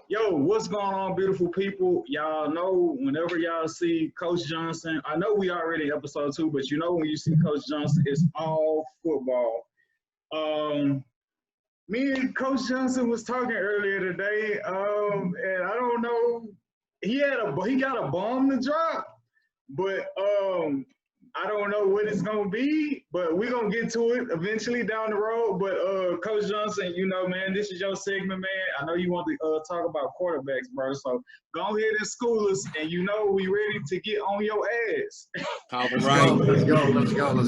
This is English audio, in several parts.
Yo, what's going on, beautiful people? Y'all know whenever y'all see Coach Johnson, I know we already in episode 2, but you know when you see Coach Johnson, it's all football. Um, Me and Coach Johnson was talking earlier today, and I don't know, he got a bomb to drop, but I don't know what it's gonna be, but we're gonna get to it eventually down the road. But Coach Johnson, you know, man, this is your segment, man. I know you want to talk about quarterbacks, bro. So go ahead and school us, and you know we ready to get on your ass. All right. Let's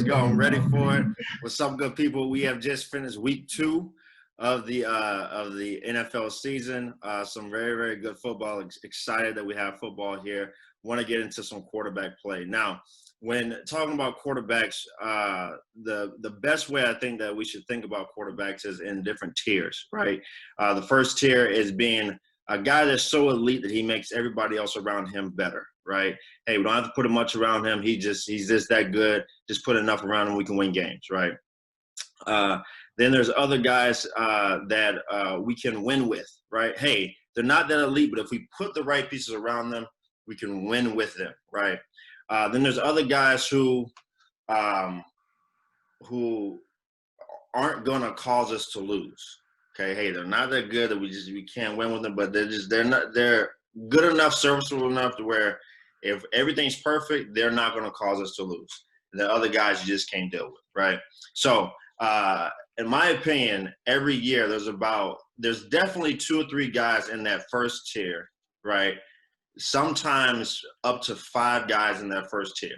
go. I'm ready for it. What's up, good people? We have just finished week 2 of the NFL season. Some very, very good football. Excited that we have football here. Want to get into some quarterback play. Now, when talking about quarterbacks, the best way I think that we should think about quarterbacks is in different tiers, right? The first tier is being a guy that's so elite that he makes everybody else around him better, right? Hey, we don't have to put much around him. He's just that good. Just put enough around him, we can win games, right? Then there's other guys that we can win with, right? Hey, they're not that elite, but if we put the right pieces around them, we can win with them, right? Then there's other guys who aren't going to cause us to lose. Okay, hey, they're not that good that we can't win with them, but they're good enough, serviceable enough to where if everything's perfect, they're not going to cause us to lose. And the other guys you just can't deal with, right? So, in my opinion, every year there's definitely 2 or 3 guys in that first tier, right? Sometimes up to 5 guys in that first tier,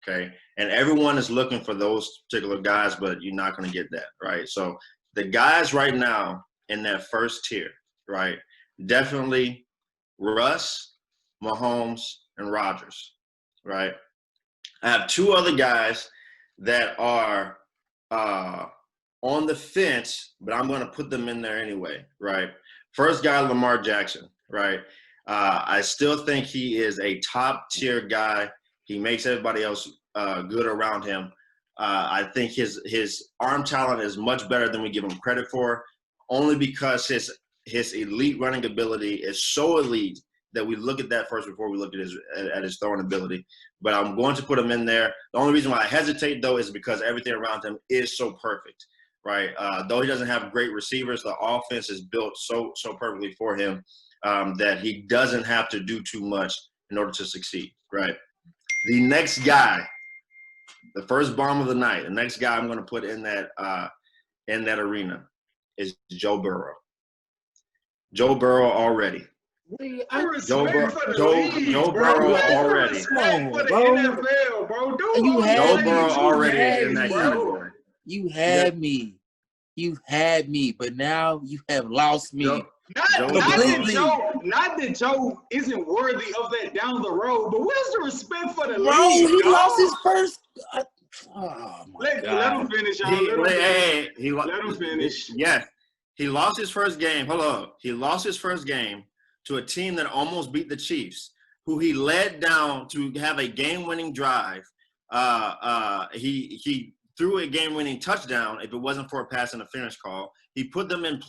okay? And everyone is looking for those particular guys, but you're not going to get that, right? So the guys right now in that first tier, right, definitely Russ, Mahomes, and Rodgers, right? I have 2 other guys that are on the fence, but I'm going to put them in there anyway, right? First guy, Lamar Jackson, right? I still think he is a top-tier guy. He makes everybody else good around him. I think his arm talent is much better than we give him credit for, only because his elite running ability is so elite that we look at that first before we look at his throwing ability. But I'm going to put him in there. The only reason why I hesitate, though, is because everything around him is so perfect, right? Though he doesn't have great receivers, the offense is built so perfectly for him. That he doesn't have to do too much in order to succeed, right? The next guy, the first bomb of the night, the next guy I'm going to put in that arena is Joe Burrow. Joe Burrow already. Joe Burrow already. NFL, bro. Joe Burrow already in that category. You had me, but now you have lost me. Not that Joe isn't worthy of that down the road, but where's the respect for the league? He lost his first. Let him finish, y'all. Let him finish. Yes, he lost his first game. Hold on. He lost his first game to a team that almost beat the Chiefs, who he led down to have a game-winning drive. He threw a game-winning touchdown if it wasn't for a pass interference call. He put them in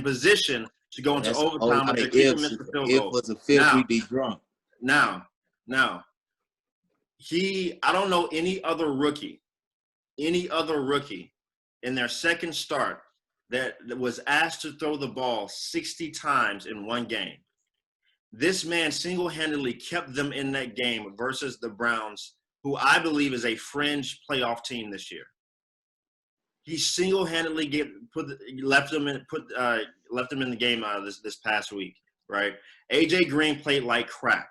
position to go into overtime with the keeper missed the field goal. It was a fifth we'd be drunk. Now, I don't know any other rookie in their second start that was asked to throw the ball 60 times in one game. This man single-handedly kept them in that game versus the Browns, who I believe is a fringe playoff team this year. He single-handedly left them in the game this past week, right? AJ Green played like crap.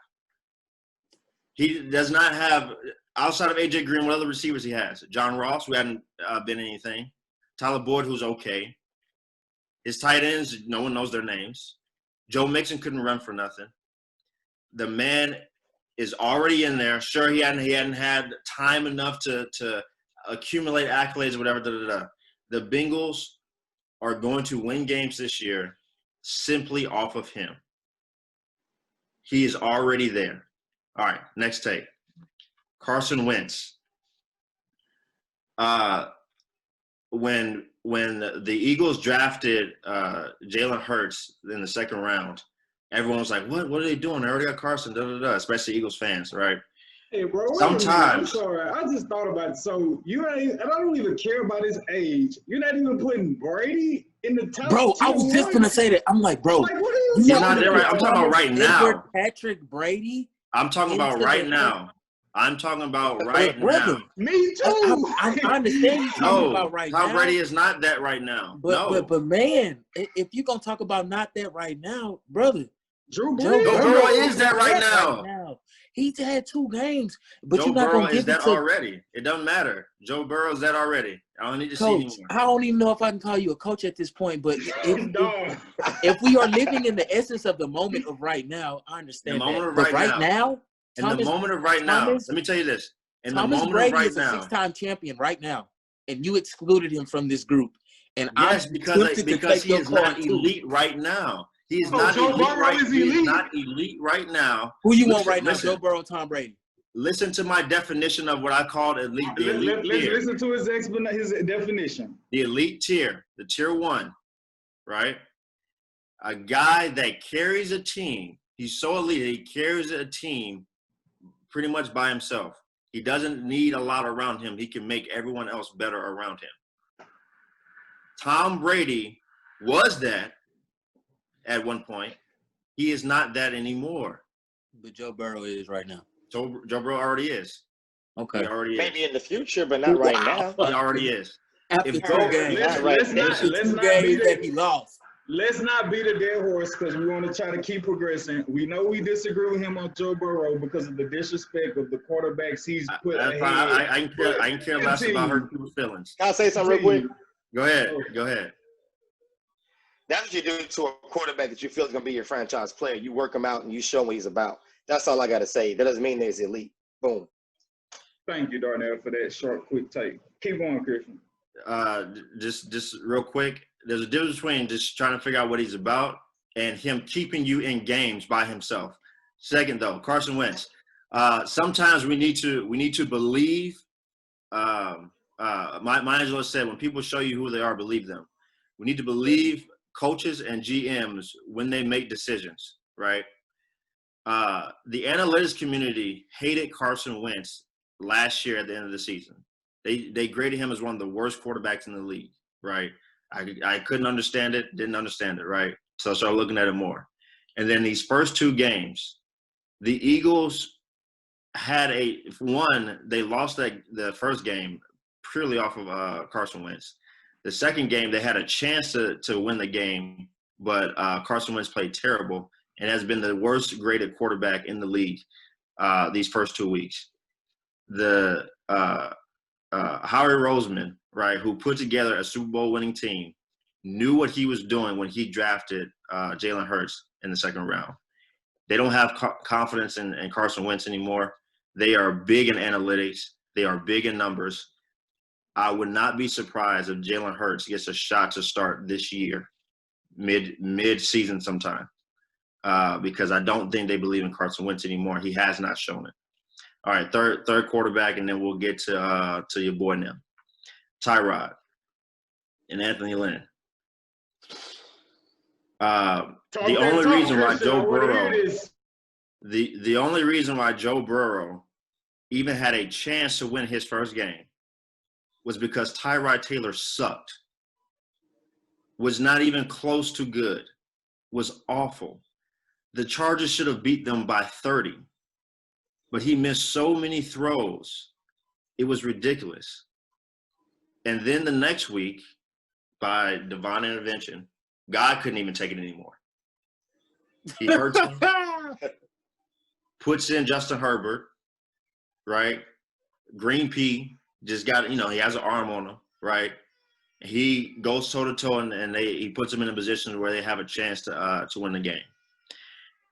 He does not have, outside of AJ Green, what other receivers he has? John Ross, who hadn't been anything. Tyler Boyd, who's okay. His tight ends, no one knows their names. Joe Mixon couldn't run for nothing. The man is already in there. Sure, he hadn't had time enough to accumulate accolades or whatever. The Bengals are going to win games this year simply off of him. He is already there. All right, next take. Carson Wentz. When the Eagles drafted Jalen Hurts in the second round, everyone's like, what are they doing? They already got Carson, especially Eagles fans, right? Hey, bro, wait a minute. I'm Sometimes, sorry. I just thought about it. So you ain't, and I don't even care about his age. You're not even putting Brady in the top. Bro, I was just gonna say that. I'm like, bro, Like, what are you he's saying? not there right. I'm talking about right now. Patrick Brady. I'm talking about right now. I'm talking about right now. Me too. I understand you talking about right now. Tom Brady is not that right now. But man, if you're gonna talk about not that right now, brother, Joe Burrow is that right now. He's had 2 games, but Joe you're not Burrow gonna is give that it to already. It doesn't matter. Joe Burrow is that already. I don't need to coach, see anymore. I don't even know if I can call you a coach at this point, but if we are living in the essence of the moment of right now, I understand the moment that. Of but right now, let me tell you this. In Thomas the moment Brady of right is now, a 6-time champion right now, and you excluded him from this group. And yes, I'm because he is not too. elite right now. He is not Joe elite Burrow is elite. He is not elite right now. Who you want right now, Joe Burrow or Tom Brady? Listen to my definition of what I called elite. The elite Let's tier. listen to his definition. The elite tier, the tier 1, right? A guy that carries a team. He's so elite, he carries a team pretty much by himself. He doesn't need a lot around him. He can make everyone else better around him. Tom Brady was that at one point. He is not that anymore. But Joe Burrow is right now. Joe Burrow already is. Okay. He already Maybe is. in the future, but not right now. He already is. After 2 games. Let's not be that he lost. Let's not beat a dead horse because we want to try to keep progressing. We know we disagree with him on Joe Burrow because of the disrespect of the quarterbacks he's put ahead. I can care less about hurting people's feelings. Can I say something real quick? Go ahead. That's what you do to a quarterback that you feel is going to be your franchise player. You work him out and you show him what he's about. That's all I got to say. That doesn't mean that he's elite. Boom. Thank you, Darnell, for that short, quick take. Keep going, Christian. Just real quick. There's a difference between just trying to figure out what he's about and him keeping you in games by himself. Second, though, Carson Wentz. Sometimes we need to believe. Maya Angelou said, "When people show you who they are, believe them." We need to believe coaches and GMs when they make decisions, right? The analytics community hated Carson Wentz last year at the end of the season. They graded him as one of the worst quarterbacks in the league, right? I couldn't understand it, didn't understand it, right? So I started looking at it more. And then these first 2 games, the Eagles had they lost the first game purely off of Carson Wentz. The second game, they had a chance to win the game, but Carson Wentz played terrible and has been the worst graded quarterback in the league these first 2 weeks. The Howie Roseman, right, who put together a Super Bowl winning team, knew what he was doing when he drafted Jalen Hurts in the second round. They don't have confidence in Carson Wentz anymore. They are big in analytics. They are big in numbers. I would not be surprised if Jalen Hurts gets a shot to start this year, mid-season sometime, because I don't think they believe in Carson Wentz anymore. He has not shown it. All right, third quarterback, and then we'll get to your boy now, Tyrod and Anthony Lynn. The only reason why Joe Burrow even had a chance to win his first game was because Tyrod Taylor sucked, was not even close to good, was awful. The Chargers should have beat them by 30, but he missed so many throws. It was ridiculous. And then the next week, by divine intervention, God couldn't even take it anymore. He hurts him, puts in Justin Herbert, right? Green Pea just got, he has an arm on him, right? He goes toe-to-toe, and he puts them in a position where they have a chance to win the game.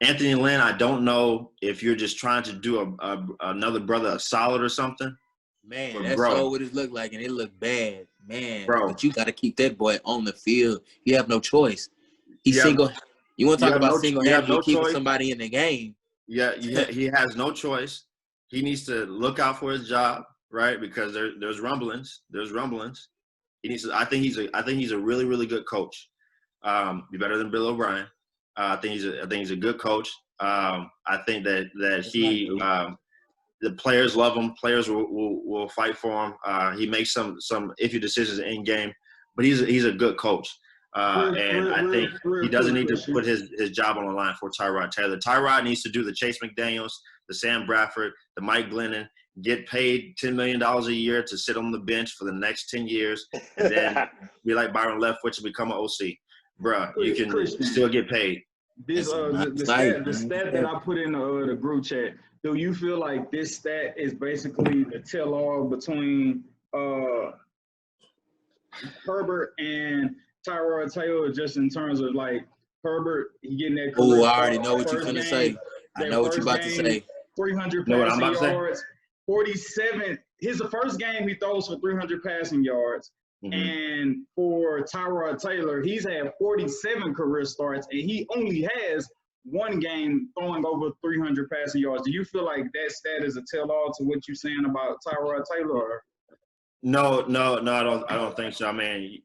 Anthony Lynn, I don't know if you're just trying to do another brother a solid or something. Man, that's all what it looked like, and it looked bad, man. Bro. But you got to keep that boy on the field. You have no choice. You want to talk about single-handedly keeping somebody in the game? Yeah, he has no choice. He needs to look out for his job, right? Because there's rumblings. He needs to. I think he's a really, really good coach. Be better than Bill O'Brien. I think he's a good coach. I think that the players love him. Players will fight for him. He makes some iffy decisions in game, but he's a good coach. And I think he doesn't need to put his job on the line for Tyrod Taylor. Tyrod needs to do the Chase McDaniels, the Sam Bradford, the Mike Glennon, get paid $10 million a year to sit on the bench for the next 10 years, and then be like Byron Leftwich and become an OC. Bruh, you can still get paid. This the stat that I put in the group chat. Do you feel like this stat is basically the tell-all between Herbert and Tyrod Taylor, just in terms of like Herbert, he getting that? Oh, I already know what you're gonna say. I know what you're about to say. 300 passing yards, 47. The first game he throws for 300 passing yards. Mm-hmm. And for Tyrod Taylor, he's had 47 career starts, and he only has one game throwing over 300 passing yards. Do you feel like that stat is a tell-all to what you're saying about Tyrod Taylor? No, I don't think so. I mean,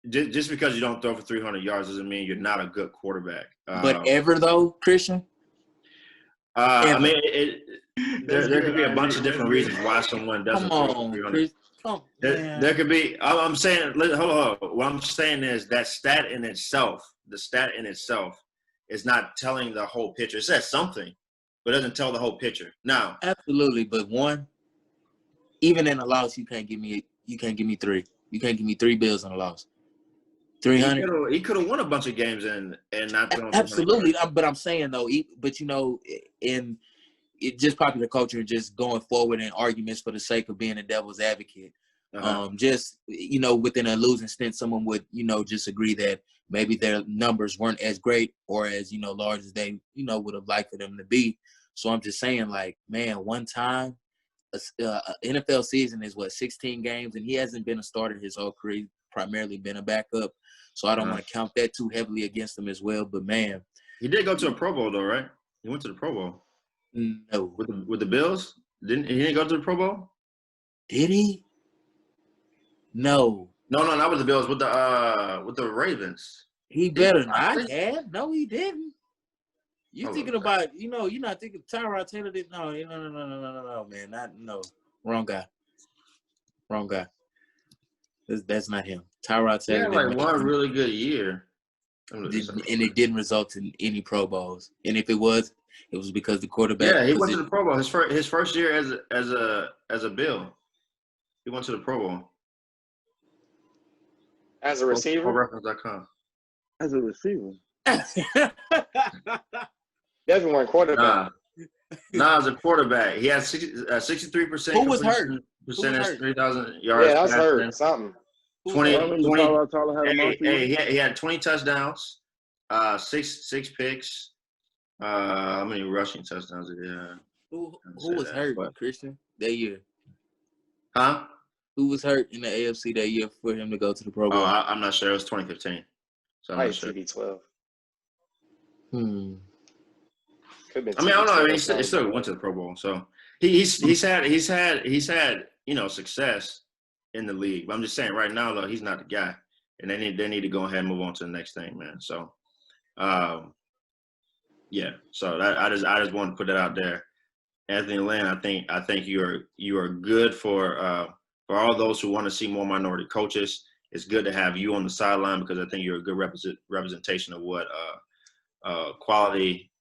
just because you don't throw for 300 yards doesn't mean you're not a good quarterback. But ever though, Christian? I mean, there could be a bunch of different reasons why someone doesn't throw for 300. There could be. I'm saying, hold on. What I'm saying is that stat in itself, is not telling the whole picture. It says something, but it doesn't tell the whole picture. Now, absolutely, but even in a loss, you can't give me 3. You can't give me 3 bills in a loss. 300. He could have won a bunch of games and not thrown. Absolutely, but I'm saying though, in just popular culture, just going forward in arguments for the sake of being a devil's advocate. Just within a losing stint, someone would just agree that maybe their numbers weren't as great or as large as they would have liked for them to be. So I'm just saying, like, man, one time, NFL season is 16 games, and he hasn't been a starter his whole career. Primarily been a backup, so I don't want to count that too heavily against him as well. But man, he did go to a Pro Bowl though, right? He went to the Pro Bowl. No, with the Bills. He didn't go to the Pro Bowl? Did he? No, not with the Bills. With the Ravens. He better not have. No, he didn't. You thinking about you're not thinking Tyrod Taylor did. No, man, wrong guy. That's not him. Tyrod Taylor. Yeah, like one really good year, and it didn't result in any Pro Bowls. And if it was because the quarterback. Yeah, he went to the Pro Bowl. His first year as a Bill, he went to the Pro Bowl. As a receiver. Reference.com. As a receiver. Definitely weren't quarterback. Nah, as a quarterback, he had 63%. Who was hurt? Percentage, 3,000 yards. Yeah, that's hurt. Something. 20. He had 20 touchdowns, 6 picks. How many rushing touchdowns did he have? Who was hurt, Christian, that year? Huh? Who was hurt in the AFC that year for him to go to the Pro Bowl? Oh, I'm not sure. It was 2015. So I'm not sure. TB12. I mean, I don't know. I mean, he still went to the Pro Bowl. So he's had success in the league. But I'm just saying, right now though, he's not the guy, and they need to go ahead and move on to the next thing, man. So, yeah. So I just wanted to put that out there. Anthony Lynn, I think you are good for all those who want to see more minority coaches. It's good to have you on the sideline because I think you're a good representation of what quality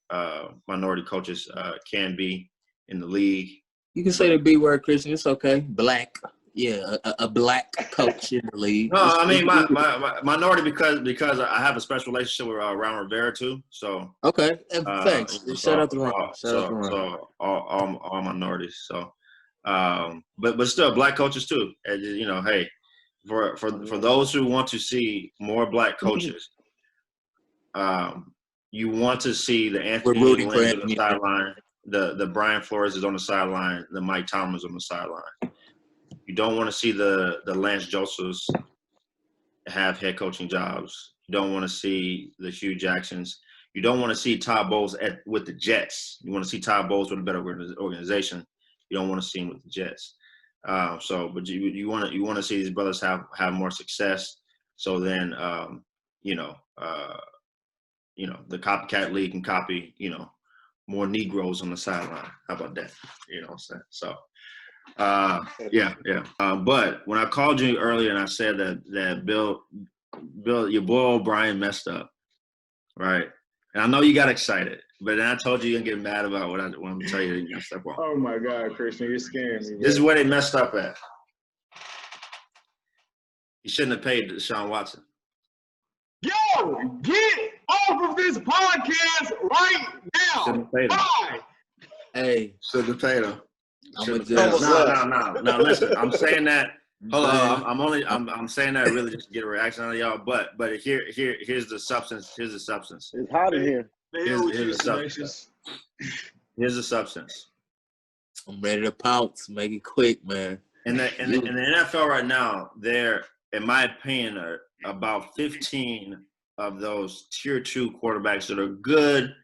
minority coaches can be in the league. You can say the B word, Christian. It's okay. Black. Yeah, a black coach in the league. No, I mean my minority because I have a special relationship with Ron Rivera too. So okay, thanks. Shout out to Ron. So all minorities. So, but still black coaches too. And, hey, for those who want to see more black coaches, you want to see the Anthony Lynn on the sideline, the Brian Flores is on the sideline, the Mike Tomlin is on the sideline. You don't want to see the Lance Josephs have head coaching jobs. You don't want to see the Hugh Jacksons. You don't want to see Todd Bowles with the Jets. You want to see Todd Bowles with a better organization. You don't want to see him with the Jets. But you want to see these brothers have more success. So then, the copycat league can copy, more Negroes on the sideline. How about that? You know what I'm saying? So, yeah. But when I called you earlier and I said that Bill, your boy O'Brien messed up, right? And I know you got excited, but then I told you you're going to get mad about what I'm going to tell you that you messed up on. Oh, my God, Christian, you're scaring me. This is where they messed up at. You shouldn't have paid Deshaun Watson. Yo, get off of this podcast right now. Shouldn't have paid him. Bye. Hey, Shouldn't have paid him. I'm No. Listen, I'm saying that. Hold on. I'm saying that really just to get a reaction out of y'all. But here's the substance. Here's the substance. It's hot in here. Here's the substance. I'm ready to pounce. Make it quick, man. In the NFL right now, there, in my opinion, are about 15 of those tier 2 quarterbacks that are good.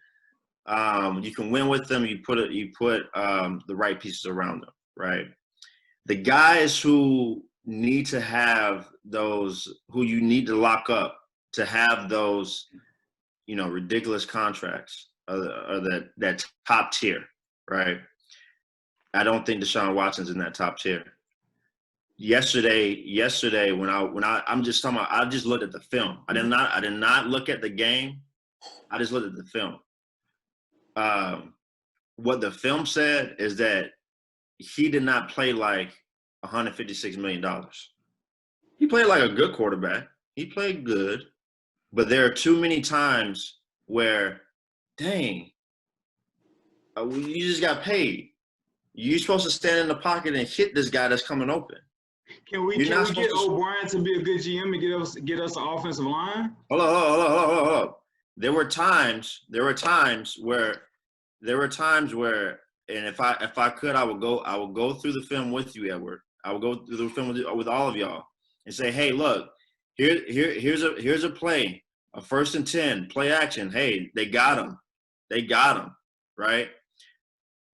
You can win with them. You put the right pieces around them, right? The guys who need to have those, who you need to lock up to have those, ridiculous contracts, are that top tier, right? I don't think Deshaun Watson's in that top tier. Yesterday, when I'm just talking about, I just looked at the film. I did not look at the game. I just looked at the film. What the film said is that he did not play like $156 million. He played like a good quarterback. He played good, but there are too many times where, dang, you just got paid. You're supposed to stand in the pocket and hit this guy that's coming open. Can we get O'Brien to be a good GM and get us an offensive line? Hold on. There were times where, and if I could, I would go through the film with you, Edward. I would go through the film with all of y'all and say, hey, look, here's a play, a 1st and 10, play action. Hey, they got him, right?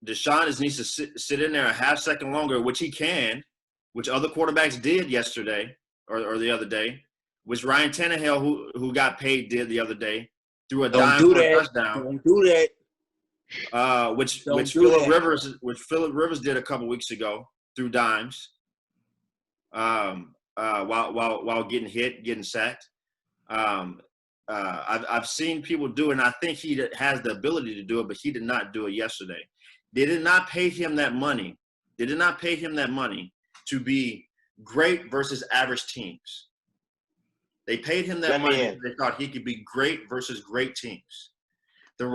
Deshaun just needs to sit in there a half second longer, which he can, which other quarterbacks did yesterday or the other day, which Ryan Tannehill, who got paid, did the other day, threw a dime for a touchdown. Don't do that. Which Phillip Rivers did a couple weeks ago, threw dimes, while getting sacked. I've seen people do it, and I think he has the ability to do it, but he did not do it yesterday. They did not pay him that money. To be great versus average teams. They paid him that money because they thought he could be great versus great teams. The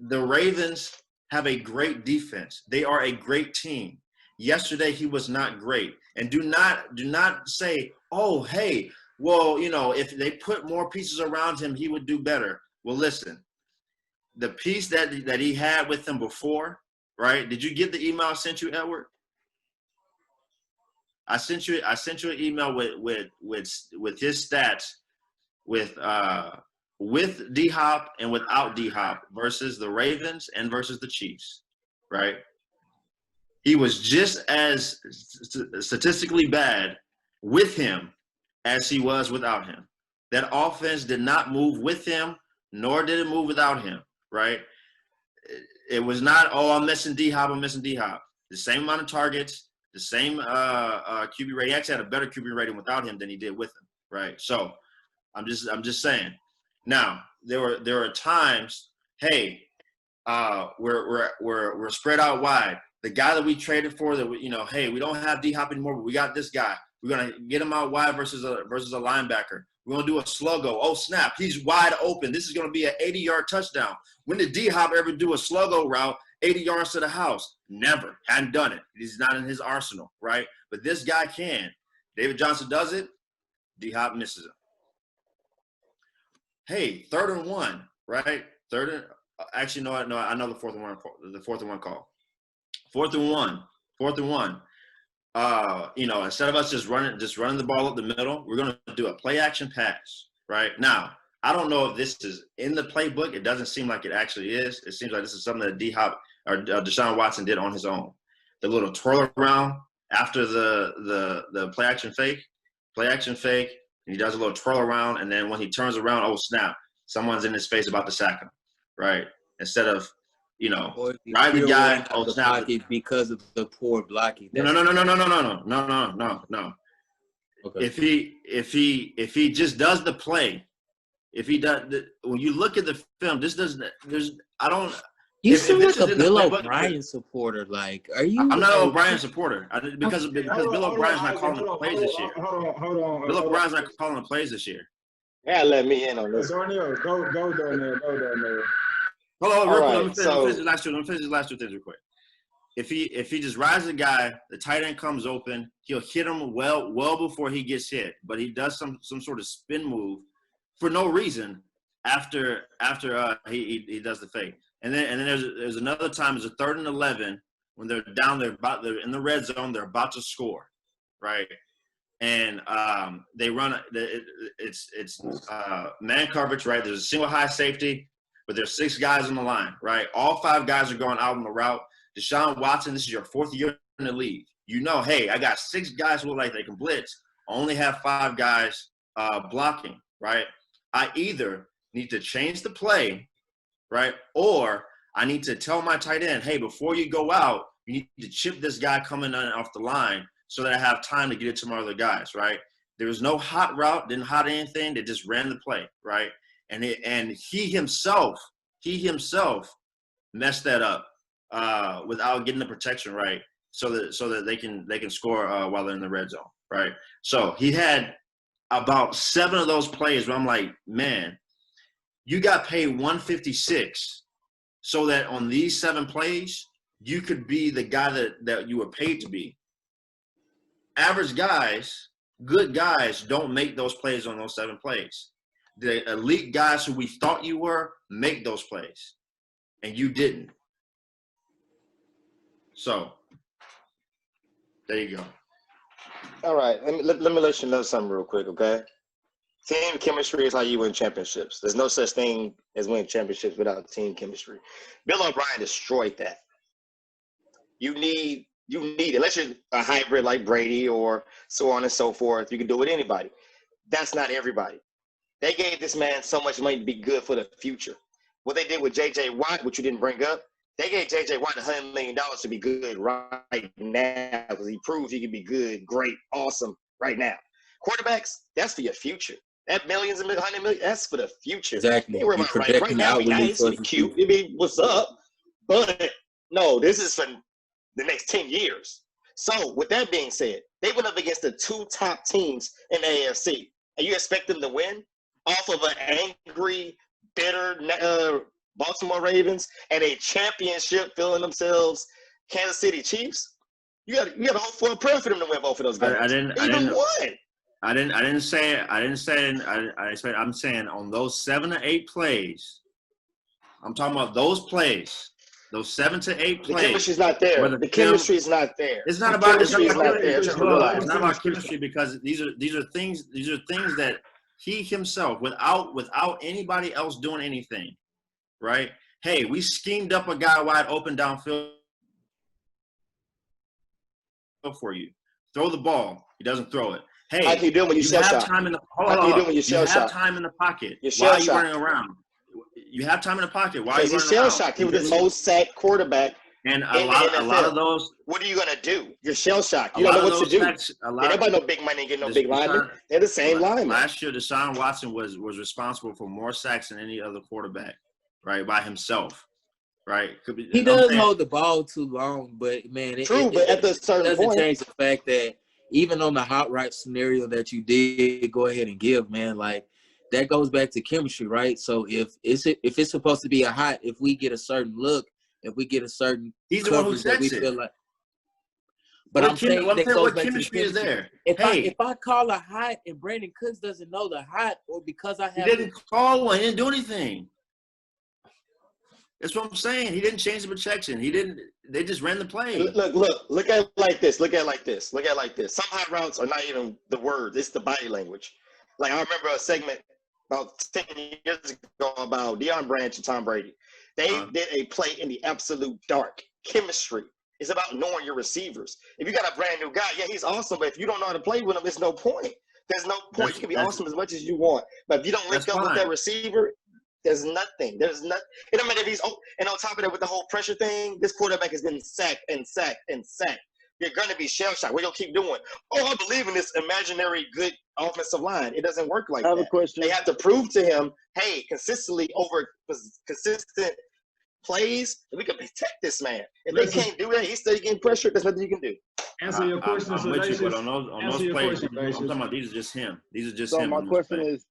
Ravens have a great defense. They are a great team. Yesterday he was not great. And do not say, oh, hey, well, if they put more pieces around him, he would do better. Well, listen, the piece that he had with him before, right? Did you get the email I sent you, Edward? I sent you an email with his stats with D-Hop and without D-Hop versus the Ravens and versus the Chiefs, right? He was just as statistically bad with him as he was without him. That offense did not move with him, nor did it move without him, right? It was not, oh, I'm missing D-Hop. The same amount of targets, the same QB rating. He actually had a better QB rating without him than he did with him, right? So I'm just saying. Now there are times, hey, we're spread out wide. The guy that we traded for, that hey, we don't have D-Hop anymore, but we got this guy. We're gonna get him out wide versus a linebacker. We're gonna do a sluggo. Oh snap, he's wide open. This is gonna be an 80-yard touchdown. When did D-Hop ever do a sluggo route 80 yards to the house? Never. Hadn't done it. He's not in his arsenal, right? But this guy can. David Johnson does it. D-Hop misses it. Hey, 3rd and 1, right? Actually, no. I know the fourth and one call. 4th and 1. Instead of us just running the ball up the middle, we're going to do a play action pass, right? Now, I don't know if this is in the playbook. It doesn't seem like it actually is. It seems like this is something that D-Hop or Deshaun Watson did on his own. The little twirl around after the play action fake, and he does a little twirl around, and then when he turns around, oh snap, someone's in his face about to sack him, right? Instead of, Or ride the guy, the pocket because of the poor blocking. No. Okay. If he just does the play, when you look at the film, this doesn't. You seem like a Bill O'Brien supporter. Like, are you? I'm not an O'Brien supporter because Bill O'Brien's not calling the plays this year. Hold on. Bill O'Brien's not calling the plays this year. Yeah, let me in on this. Darnell, go Darnell. Hold on, real quick. Let me finish So- the last two things real quick. If he just rides the guy, the tight end comes open, he'll hit him well before he gets hit. But he does some sort of spin move for no reason after he does the fake. And then there's another time, it's a 3rd and 11 when they're in the red zone, they're about to score, right? And they run it's man coverage, right? There's a single high safety, but there's 6 guys on the line, right? All 5 guys are going out on the route. Deshaun Watson, this is your 4th year in the league. Hey, I got 6 guys who look like they can blitz. I only have 5 guys blocking, right? I either need to change the play, right? Or I need to tell my tight end, hey, before you go out, you need to chip this guy coming off the line so that I have time to get it to my other guys, right? There was no hot route, didn't hot anything. They just ran the play, right? And he himself messed that up without getting the protection right, so that they can score while they're in the red zone, right? So he had about 7 of those plays where I'm like, man, you got paid $156 so that on these 7 plays, you could be the guy that you were paid to be. Average guys, good guys, don't make those plays on those 7 plays. The elite guys who we thought you were make those plays, and you didn't. So, there you go. All right, let me let you know something real quick, okay? Team chemistry is how you win championships. There's no such thing as winning championships without team chemistry. Bill O'Brien destroyed that. You need it. Unless you're a hybrid like Brady or so on and so forth, you can do it with anybody. That's not everybody. They gave this man so much money to be good for the future. What they did with J.J. Watt, which you didn't bring up, they gave J.J. Watt $100 million to be good right now because he proved he can be good, great, awesome right now. Quarterbacks, that's for your future. That millions and $100 million, that's for the future. Exactly. Right now, we nice, we cute. I mean, what's up? But no, this is for the next 10 years. So with that being said, they went up against the 2 top teams in the AFC. And you expect them to win off of an angry, bitter Baltimore Ravens and a championship feeling themselves Kansas City Chiefs? You got to hope for a prayer for them to win both of those games. I'm saying on those 7 to 8 plays, I'm talking about those plays, those 7 to 8 plays. The chemistry's not there. The chemistry is not there. It's not about chemistry because these are things that he himself, without anybody else doing anything, right? Hey, we schemed up a guy wide open downfield for you. Throw the ball. He doesn't throw it. Hey, how can you do it when you shell have shot? time in the You have time in the pocket. Why are you running around? You have time in the pocket. Why are you running around? Shell shocked. He was the most sacked quarterback. And a lot of those. What are you gonna do? You're shell shocked. You don't know what to do. Nobody no big money and get no big linemen. They're the same linemen. Last year, Deshaun Watson was responsible for more sacks than any other quarterback, right, by himself, right? He does hold the ball too long, but man, but at the certain point, doesn't change the fact that even on the hot right scenario that you did go ahead and give, man, like that goes back to chemistry, right? So if it's supposed to be a hot, if we get a certain look, if we get a certain he's the one who sets it. Feel like, but I'm saying that goes back chemistry to is there. If I call a hot and Brandon Cooks doesn't know the hot, or because I have he didn't call one, he didn't do anything. That's what I'm saying. He didn't change the protection. They just ran the play. Look at it like this. Some hot routes are not even the words. It's the body language. Like I remember a segment about 10 years ago about Deion Branch and Tom Brady. They did a play in the absolute dark. Chemistry. It's about knowing your receivers. If you got a brand new guy, yeah, he's awesome. But if you don't know how to play with him, there's no point. There's no point. You can be awesome as much as you want. But if you don't link up with that receiver, There's nothing. There's nothing. It don't matter if he's and on top of that, with the whole pressure thing, this quarterback has been sacked and sacked and sacked. You're gonna be shell shocked. What you'll keep doing? Oh, I believe in this imaginary good offensive line. It doesn't work like I have that. a question. They have to prove to him, hey, consistently over consistent plays, we can protect this man. If they can't do that, he's still getting pressured. There's nothing you can do. Answer your question, I'm with you, but on Answer those your plays, question, I'm talking about these are just him. These are just So him. my question is,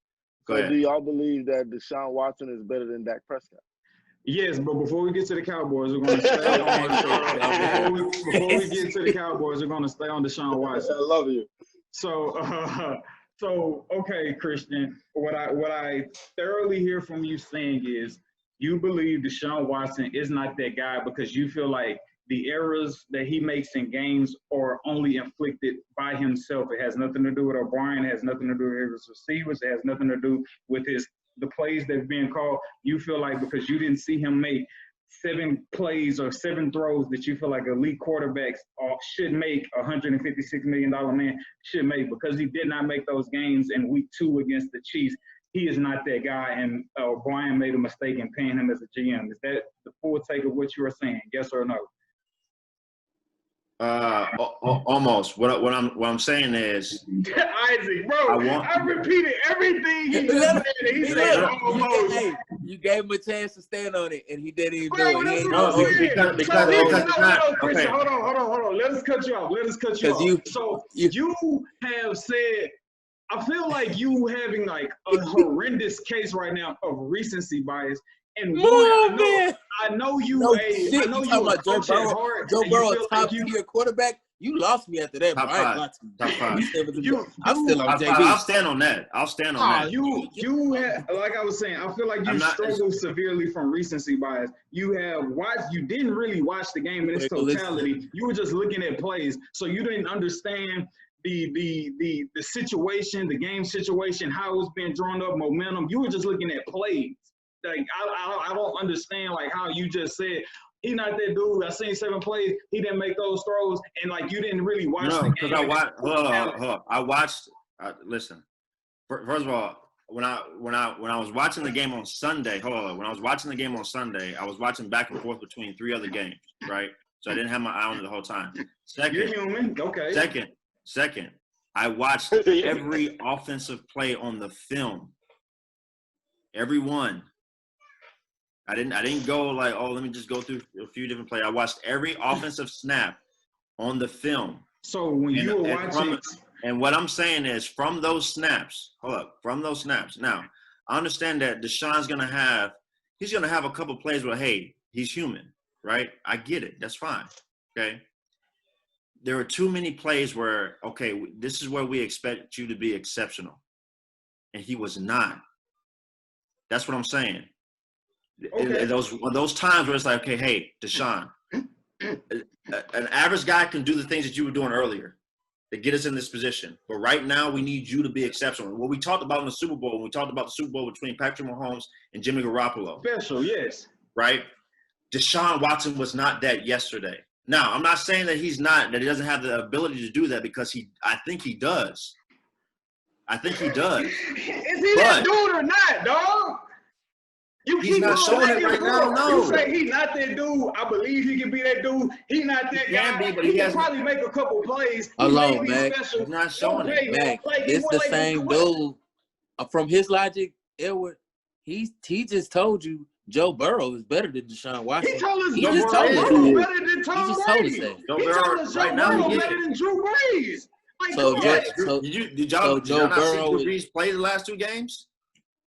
Go so ahead. do y'all believe that Deshaun Watson is better than Dak Prescott? Yes, but before we get to the Cowboys, we're going to stay on. Before we get to the Cowboys, we're going to stay on Deshaun Watson. I love you. So, okay, Christian. What I thoroughly hear from you saying is you believe Deshaun Watson is not that guy because you feel like the errors that he makes in games are only inflicted by himself. It has nothing to do with O'Brien. It has nothing to do with his receivers. It has nothing to do with the plays that's being called. You feel like because you didn't see him make 7 plays or 7 throws that you feel like elite quarterbacks should make, $156 million man should make, because he did not make those games in week 2 against the Chiefs. He is not that guy, and Brian made a mistake in paying him as a GM. Is that the full take of what you were saying? Yes or no? Almost. What I'm saying is, Isaac, bro, I repeated everything he said. He said almost. Hey, you gave him a chance to stand on it, and he didn't even Bro, do it. Okay. Hold on. Let us cut you off. So you have said, I feel like you having like a horrendous case right now of recency bias. And I know you a coach at heart. Joe Burrow, top tier quarterback. You lost me after that. Top 5. I'm still on JB. I'll stand on that. You have, like I was saying, I feel like you struggle severely from recency bias. You didn't really watch the game in its totality. You were just looking at plays, so you didn't understand the situation, the game situation, how it was being drawn up, momentum. You were just looking at plays. Like I don't understand like how you just said he not that dude. I seen 7 plays, he didn't make those throws, and like you didn't really watch the game. Because I watched. Listen, first of all, when I was watching the game on Sunday, when I was watching the game on Sunday, I was watching back and forth between 3 other games, right? So I didn't have my eye on it the whole time. You're human, okay. Second, I watched every offensive play on the film. Every one. I didn't go like, let me just go through a few different plays. I watched every offensive snap on the film. So when you were watching, and what I'm saying is from those snaps. Now, I understand that Deshaun's gonna have a couple plays where, hey, he's human, right? I get it. That's fine. Okay. There are too many plays where, okay, this is where we expect you to be exceptional, and he was not. That's what I'm saying. Okay. Those times where it's like, okay, hey, Deshaun, an average guy can do the things that you were doing earlier to get us in this position. But right now, we need you to be exceptional. What we talked about in the Super Bowl, when we talked about the Super Bowl between Patrick Mahomes and Jimmy Garoppolo. Special, yes. Right? Deshaun Watson was not that yesterday. Now, I'm not saying that he doesn't have the ability to do that, because I think he does. Is he that dude or not, dog? He's not showing it right now. No. You say he's not that dude. I believe he can be that dude. He's not that guy. He can probably make a couple plays. Alone, man. He's not showing it. Man, it's the same dude. From his logic, Edward, he just told you Joe Burrow is better than Deshaun Watson. He told us Joe Burrow better than Tom Brady. He told us Joe Burrow better than Drew Brees. Did y'all not see Drew Brees play the last 2 games?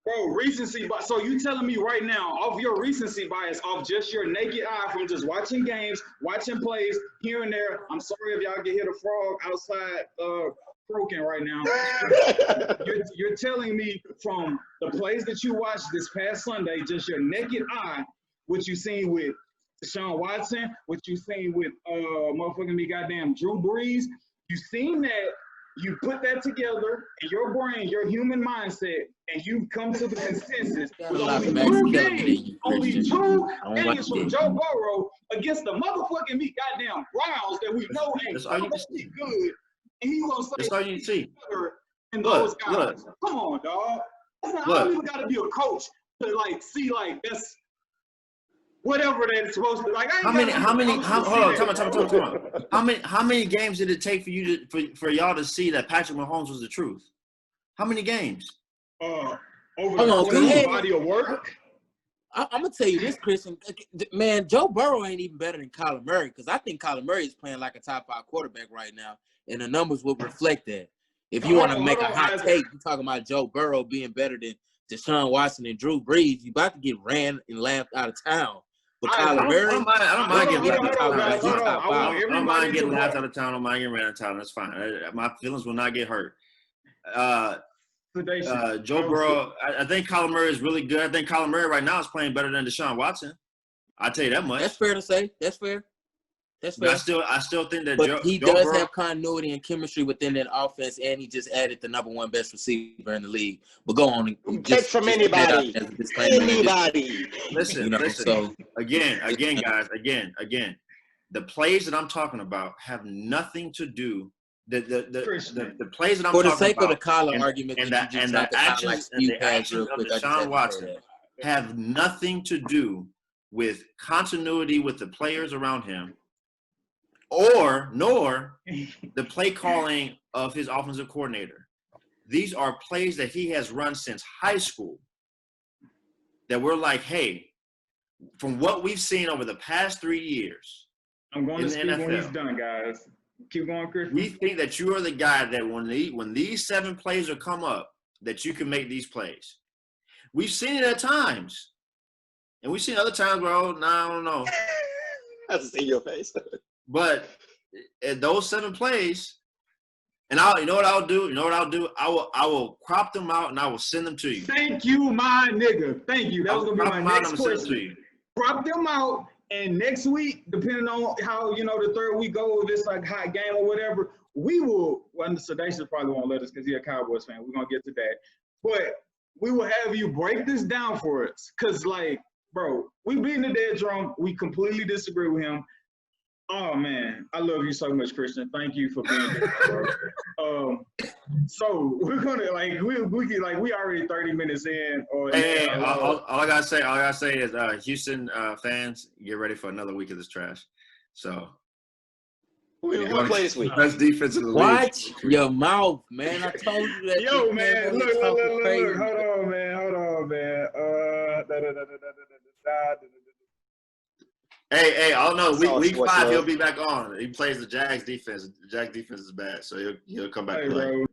Bro, recency bias. So you telling me right now, off your recency bias, off just your naked eye from just watching games, watching plays here and there. I'm sorry if y'all can hear the frog outside croaking right now. you're telling me from the plays that you watched this past Sunday, just your naked eye, what you seen with Deshaun Watson, what you seen with motherfucking me goddamn Drew Brees, you seen that. You put that together in your brain, your human mindset, and you come to the consensus with only two games from Joe Burrow against the motherfucking goddamn Browns that we know ain't good. And he gonna say that's all you see. And those guys. Come on, dog. I don't even gotta be a coach to like see like that's whatever that's supposed to like. How many? Hold on, tell me. How many games did it take for you to for y'all to see that Patrick Mahomes was the truth? How many games? Over the body of work. I'm gonna tell you this, Christian. Man, Joe Burrow ain't even better than Kyler Murray because I think Kyler Murray is playing like a top 5 quarterback right now, and the numbers will reflect that. If you want to make a hot take, you're talking about Joe Burrow being better than Deshaun Watson and Drew Brees. You about to get ran and laughed out of town. But Kyler Murray, I don't mind getting laughed out of town. I don't mind getting laughed out of town. I don't mind getting ran out of town. That's fine. My feelings will not get hurt. Joe Burrow, I think Kyler Murray is really good. I think Kyler Murray right now is playing better than Deshaun Watson. I'll tell you that much. That's fair to say. That's fair. But I still think that he does have continuity and chemistry within that offense, and he just added the number 1 best receiver in the league. But go on. Take from anybody. Anybody. Listen. So again, guys. The plays that I'm talking about have nothing to do. The plays that I'm talking about. For the sake of the Kyler argument, and the actions of Deshaun Watson have nothing to do with continuity with the players around him, nor the play calling of his offensive coordinator. These are plays that he has run since high school that we're like, hey, from what we've seen over the past 3 years, I'm going to speak when he's done, guys. Keep going, Chris. We think that you are the guy that when these 7 plays are come up, that you can make these plays. We've seen it at times. And we've seen other times where, I don't know. I have to see your face. But at those 7 plays, and you know what I'll do? I will crop them out and I will send them to you. Thank you, my nigga. Thank you. That was gonna be my next question. Crop them out, and next week, depending on how the third week go, if it's like hot game or whatever, we will. Well, Sedacious probably won't let us because he's a Cowboys fan. We're gonna get to that, but we will have you break this down for us, cause bro, we beating the dead drum. We completely disagree with him. Oh man, I love you so much, Christian. Thank you for being here, bro. So we're gonna we already 30 minutes in. Hey, all I gotta say is Houston fans, get ready for another week of this trash. So we'll play this week. Best defense in the league. Watch your mouth, man. I told you that. Yo, man, look. Hold on, man. Hey, I don't know. Week 5, he'll be back on. He plays the Jags defense. The Jags defense is bad, so he'll come back and play.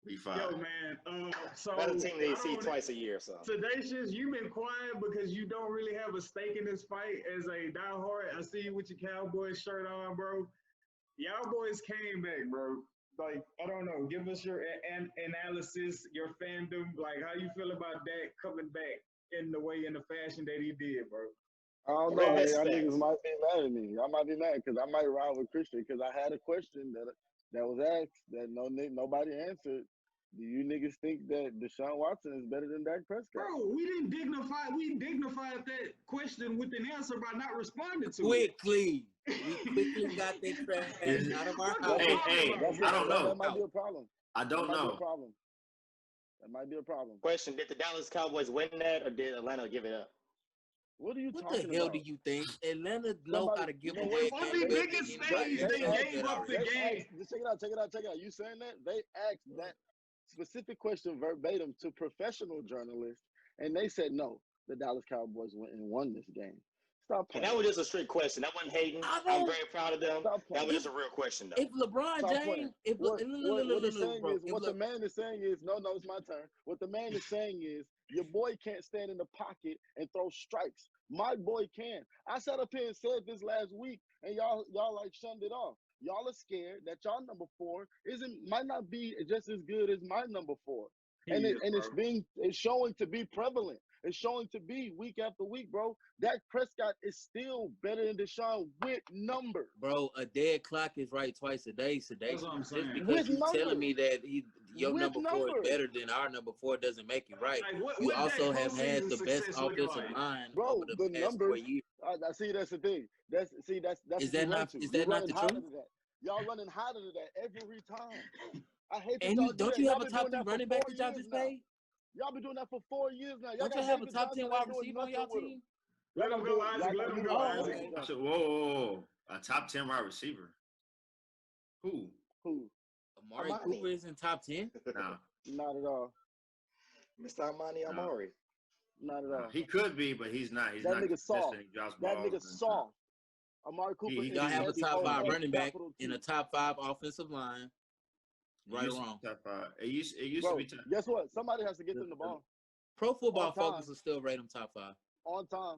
Week 5. Yo, man. So better team they see twice a year. So Sedacious, you've been quiet because you don't really have a stake in this fight as a diehard. I see you with your Cowboys shirt on, bro. Y'all boys came back, bro. Like, I don't know. Give us your analysis, your fandom. Like, how you feel about Dak coming back in the fashion that he did, bro? I don't know, man. Y'all niggas might be mad at me. I might be mad because I might ride with Christian because I had a question that was asked that nobody answered. Do you niggas think that Deshaun Watson is better than Dak Prescott? Bro, we dignified that question with an answer by not responding to it. We quickly got that trash out of our house. Hey, I don't know. That might be a problem. I don't know. That might be a problem. Question: did the Dallas Cowboys win that, or did Atlanta give it up? What talking about? What the hell do you think? Atlanta know how to give away. On the biggest stage, they gave up the game. Check it out. You saying that? They asked that specific question verbatim to professional journalists, and they said no. The Dallas Cowboys went and won this game. Stop playing. And that was just a straight question. That wasn't hating. I'm very proud of them. That was just a real question, though. If LeBron James, what the man is saying is, no, it's my turn. What the man is saying is, your boy can't stand in the pocket and throw strikes. My boy can. I sat up here and said this last week, and y'all like shunned it off. Y'all are scared that y'all number 4 might not be just as good as my number 4, it's showing to be prevalent. It's showing to be week after week, bro. Dak Prescott is still better than Deshaun with numbers. Bro, a dead clock is right twice a day, That's what I'm saying. Just because you're telling me that your number 4 is better than our number 4 doesn't make it right. You also have had the best offensive line over the past 4 years. I see. That's the thing. That's is that not the truth? Y'all running hotter than that every time. I hate that. And don't you have a top 3 running back that y'all just paid? Y'all been doing that for 4 years now. Y'all Don't you got have a David top 10 Johnson wide ain't doing receiver on nothing y'all with him. team? Let him go, Isaac. Let him go, Isaac. Whoa. A top 10 wide receiver. Who? Amari Cooper isn't top 10? Nah. Not at all. Mr. Amani Amari. Not at all. He could be, but he's not. He's that not nigga soft. That nigga and soft. Amari Cooper. Y'all have a top 5 running back in a top 5 offensive line. Right or wrong? Top 5. It used Bro, to be top. Guess what? Somebody has to get them the ball. Pro Football Focus will still rate them top 5. On time.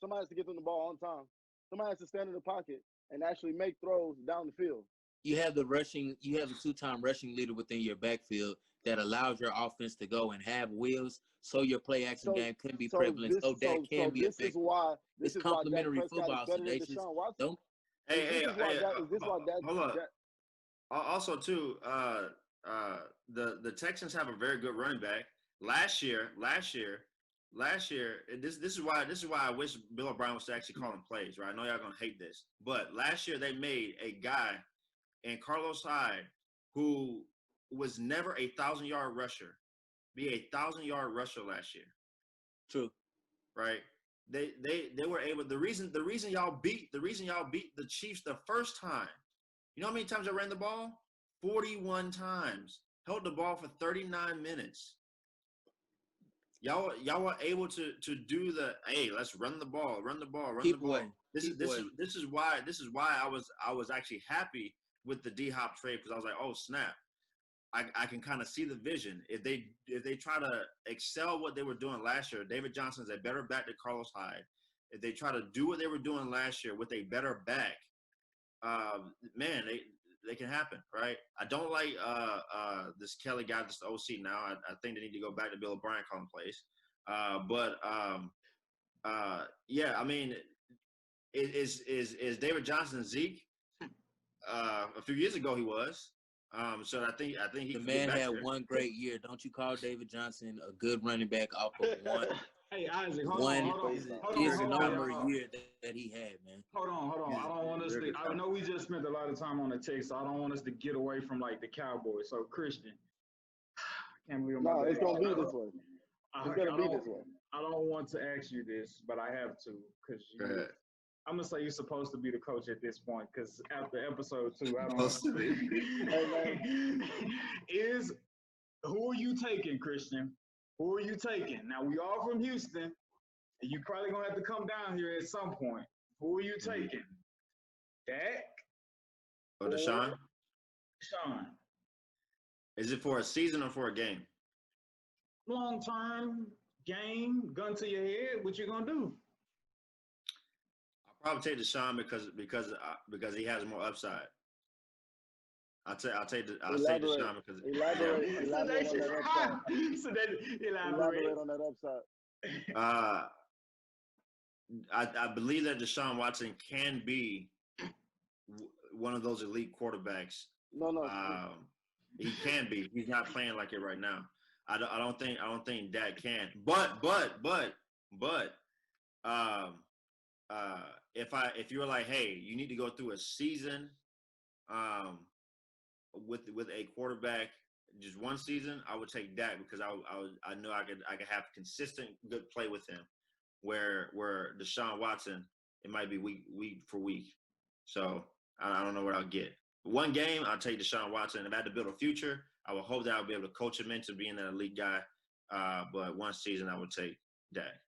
Somebody has to get them the ball on time. Somebody has to stand in the pocket and actually make throws down the field. You have the 2-time rushing leader within your backfield that allows your offense to go and have wheels, so your play action game can be prevalent, so that can be effective. This it's is complementary why Dak Prescott football. is better than Deshaun Watson. Hold up. Also, too, the Texans have a very good running back. Last year, this is why I wish Bill O'Brien was actually calling plays, right? I know y'all gonna hate this, but last year they made a guy in Carlos Hyde who was never a 1,000-yard rusher be a 1,000-yard rusher last year. True. Right? They were able. The reason y'all beat the Chiefs the first time. You know how many times I ran the ball? 41 times. Held the ball for 39 minutes. Y'all were able to do the, hey, let's run the ball. Keep away. This is why I was actually happy with the D-Hop trade, because I was like, oh snap. I can kind of see the vision. If they try to excel what they were doing last year, David Johnson's a better back than Carlos Hyde. If they try to do what they were doing last year with a better back, man, they can happen, right? I don't like this Kelly guy, this OC now. I think they need to go back to Bill O'Brien calling plays. Yeah, I mean, is David Johnson Zeke? A few years ago he was. So I think he. The man had one great year. Don't you call David Johnson a good running back off of one? Hey Isaac, hold on. Year that he had, man. Hold on. I don't want us to. I know we just spent a lot of time on the text, so I don't want us to get away from like the Cowboys. So Christian, I can't believe I'm it's gonna be this way. It's gonna be this way. I don't want to ask you this, but I have to, because I'm gonna say you're supposed to be the coach at this point, because after episode 2, I don't know. Who are you taking, Christian? Who are you taking? Now we all from Houston, and you probably gonna have to come down here at some point. Who are you taking? Dak or Deshaun? Deshaun. Is it for a season or for a game? Long term game, gun to your head. What you gonna do? I'll probably take Deshaun because he has more upside. I'll take Deshaun because elaborate on that upside. I believe that Deshaun Watson can be one of those elite quarterbacks. No. He can be. He's not playing like it right now. I don't think Dak can. But if you were like, hey, you need to go through a season with a quarterback, just one season, I would take Dak, because I know I could have consistent good play with him, where Deshaun Watson, it might be week for week. So I don't know what I'll get. One game, I'll take Deshaun Watson. If I had to build a future, I would hope that I'll be able to coach him into being an elite guy. But one season, I would take Dak.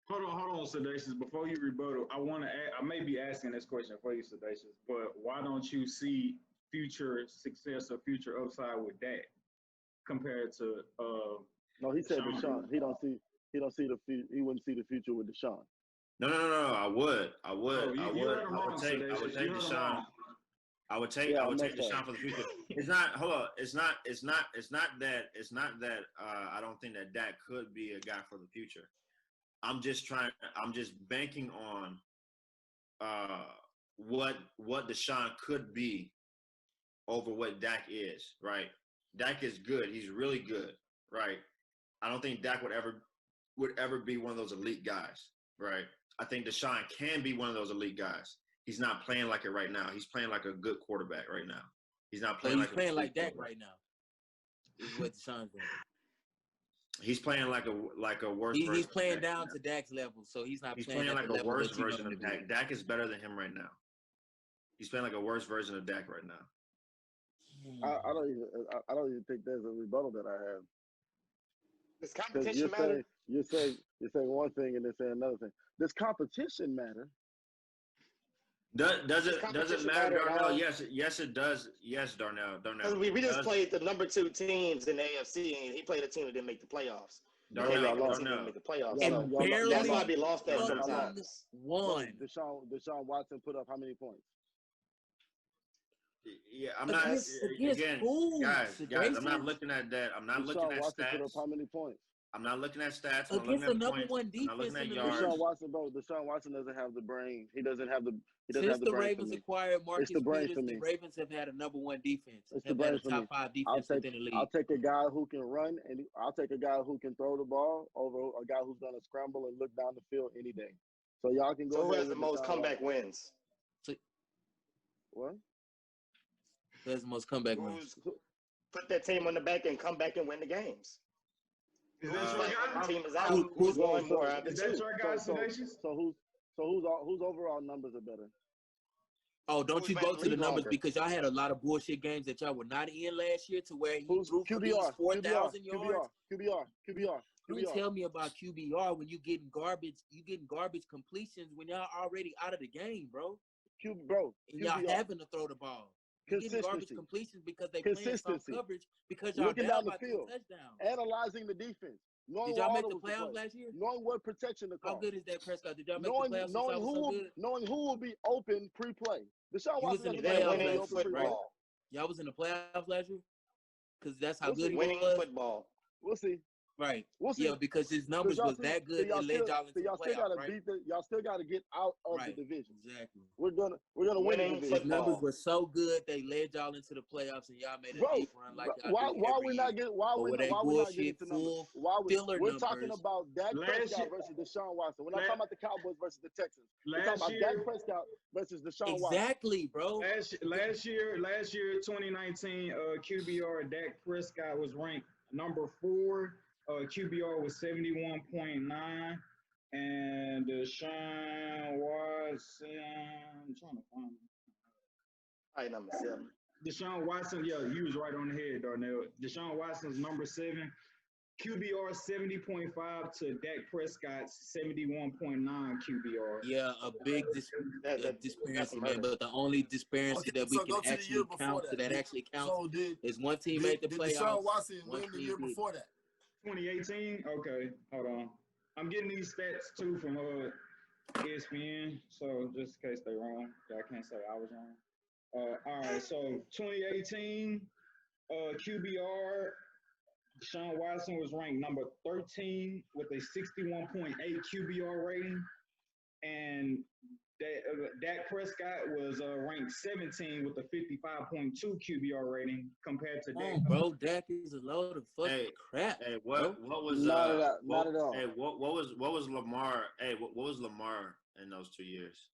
Hold on, Sedacious. Before you rebuttal, I may be asking this question for you, Sedacious, but why don't you see future success or future upside with Dak compared to No, he said Deshaun. He wouldn't see the future with Deshaun. No. I would take Deshaun. I would take Deshaun for the future. It's not that I don't think that Dak could be a guy for the future. I'm just banking on what Deshaun could be over what Dak is, right? Dak is good. He's really good, right? I don't think Dak would ever be one of those elite guys, right? I think Deshaun can be one of those elite guys. He's not playing like it right now. He's playing like a good quarterback right now. He's not playing like Dak right now. Is what Deshaun's doing. He's playing like a worse version. He's playing down to Dak's level, so he's not playing at like the a level worse that you version know of Dak. Dak is better than him right now. He's playing like a worse version of Dak right now. I don't even think there's a rebuttal that I have. Does competition matter? You're saying one thing and then saying another thing. Does competition matter? Does it matter, Darnell? Yes, it does. Yes, Darnell. We just played the number 2 teams in the AFC, and he played a team that didn't make the playoffs. Darnell. Didn't make the playoffs. And So barely that's why we lost that sometimes. One. Deshaun Watson put up how many points? Yeah, I'm not. Again, guys, I'm not looking at that. I'm not looking at Watson stats. Put up how many points? I'm not looking at stats. Against the number one defense in the league. Deshaun Watson doesn't have the brain. He doesn't have the. Since the Ravens acquired Marcus Peters, the Ravens have had a number one defense. Have had a top 5 defense within the league. I'll take a guy who can run, and I'll take a guy who can throw the ball over a guy who's going to scramble and look down the field any day. So y'all can go. So who has the most comeback wins? What? Who has the most comeback wins? Put that team on the back and come back and win the games. Is that your guy? Team is out. Who's going more? Is that your guy, Sedacious? So whose overall numbers are better? Oh, don't you go to the numbers because y'all had a lot of bullshit games that y'all were not in last year to where he threw for these 4,000 yards. QBR. You tell me about QBR when you getting garbage completions when y'all already out of the game, bro. And y'all having to throw the ball. You're getting garbage completions because they playing some coverage because y'all down by 2 touchdowns. Analyzing the defense. Did y'all make the playoffs last year? Knowing what protection to call. How good is Dak Presscott? Did y'all make the playoffs? Knowing who will be open pre-play. Deshaun Watson was in the playoffs last year, right? Y'all was in the playoffs last year? Because that's how good he was. Winning football. We'll see. Right. We'll see. Yeah, because his numbers was that good and led y'all into the playoffs, right? Y'all still got to get out of the division. Exactly. We're gonna win the division. His numbers were so good they led y'all into the playoffs and y'all made a deep run like y'all do every year. Why we not getting to numbers? We're talking about Dak Prescott versus Deshaun Watson. We're not talking about the Cowboys versus the Texans. We're talking about Dak Prescott versus Deshaun Watson. Exactly, bro. Last year, 2019, QBR Dak Prescott was ranked number 4. QBR was 71.9, and Deshaun Watson. I'm trying to find him. All right, number 7. Deshaun Watson, yeah, you was right on the head, Darnell. Deshaun Watson's number 7. QBR 70.5 to Dak Prescott's 71.9 QBR. Yeah, a big disparity, man. But the only disparity that we can actually count that actually counts is one team made the playoffs. Deshaun Watson win the year before that. 2018? Okay, hold on. I'm getting these stats too from ESPN, so just in case they're wrong, I can't say I was wrong. All right, so 2018 QBR, Deshaun Watson was ranked number 13 with a 61.8 QBR rating, and Dak Prescott was ranked 17 with a 55.2 QBR rating compared to Dak. Bro, Dak is a load of fucking crap. Hey, what was not at all. Hey, what was Lamar? Hey, what was Lamar in those 2 years?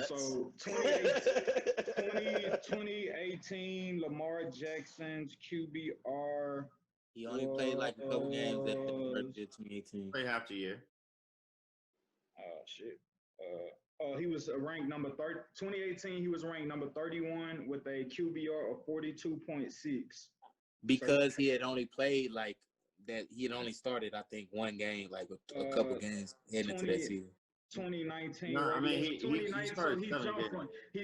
So 2018, Lamar Jackson's QBR. He only played like a couple games at the 2018. Played half the year. Oh shit. He was ranked number 30. 2018, he was ranked number 31 with a QBR of 42.6. Because he had only played like that. He had only started, I think, one game, like a couple games heading into that season. 2019. No, I mean he started. He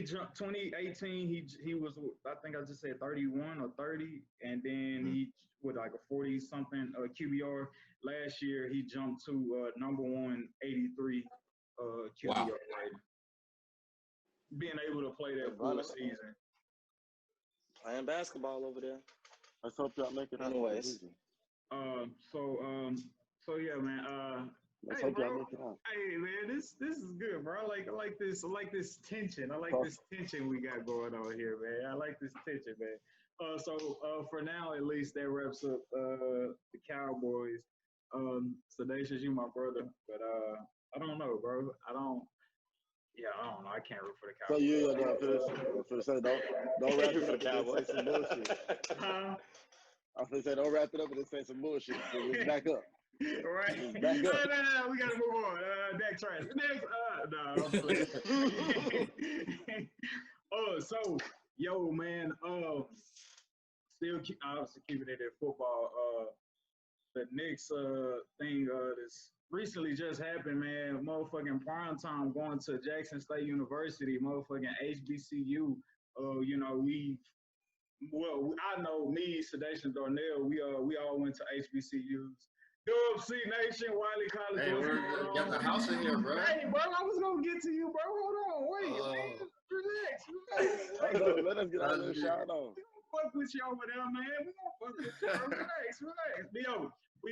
jumped 2018. He was, I think I just said 31 or 30, and then he with like a 40 something QBR. Last year he jumped to number 183 QBR rating. Being able to play that full season. Playing basketball over there. Let's hope y'all make it. Anyways. So yeah, man. Let's hey, hope bro. y'all make it out. Hey, man, this is good, bro. I like this tension. I like this tension we got going on here, man. I like this tension, man. So for now, at least, that wraps up the Cowboys. Sedacious, you my brother, but I don't know, bro. I don't know. I can't root for the Cowboys. So don't wrap it for the Cowboys. Say some bullshit. I was gonna say, don't wrap it up and just say some bullshit. Let's back up. Right. Back up. No, we gotta move on. Dak trash. Next, no. I'm playing. So, yo, man, still obviously keeping it in football. The next thing that's recently just happened, man, motherfucking prime time going to Jackson State University, motherfucking HBCU. You know, I know me, Sedation Darnell, we all went to HBCUs. Dub C Nation, Wiley College. Hey, we got the house in here, bro. Hey, bro, I was gonna get to you, bro. Hold on, wait, man. Relax. Let us get our little shout out. We gonna fuck with you over there, man. We gonna fuck with you. Relax. We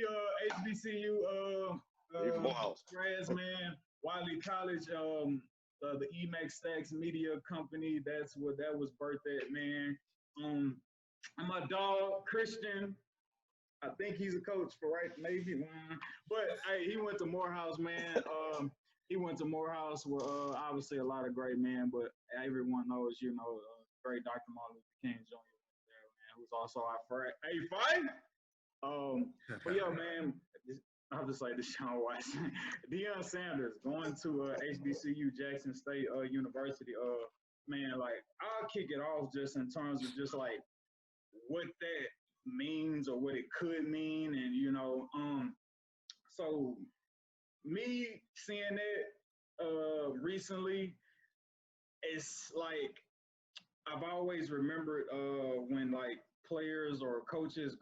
HBCU grads, man. Wiley College, the EMAX Stacks Media Company. That was birthed at, man. And my dog Christian, I think he's a coach for maybe. But hey, he went to Morehouse, man. He went to Morehouse where obviously a lot of great men, but everyone knows, great Dr. Martin Luther King Jr. there, man, who's also our friend. Hey, fine. But yo, man, I'll just say Deshaun Watson, Deion Sanders going to HBCU Jackson State University. Man, like I'll kick it off just in terms of just like what that means or what it could mean, and so me seeing it recently, it's like I've always remembered when like players or coaches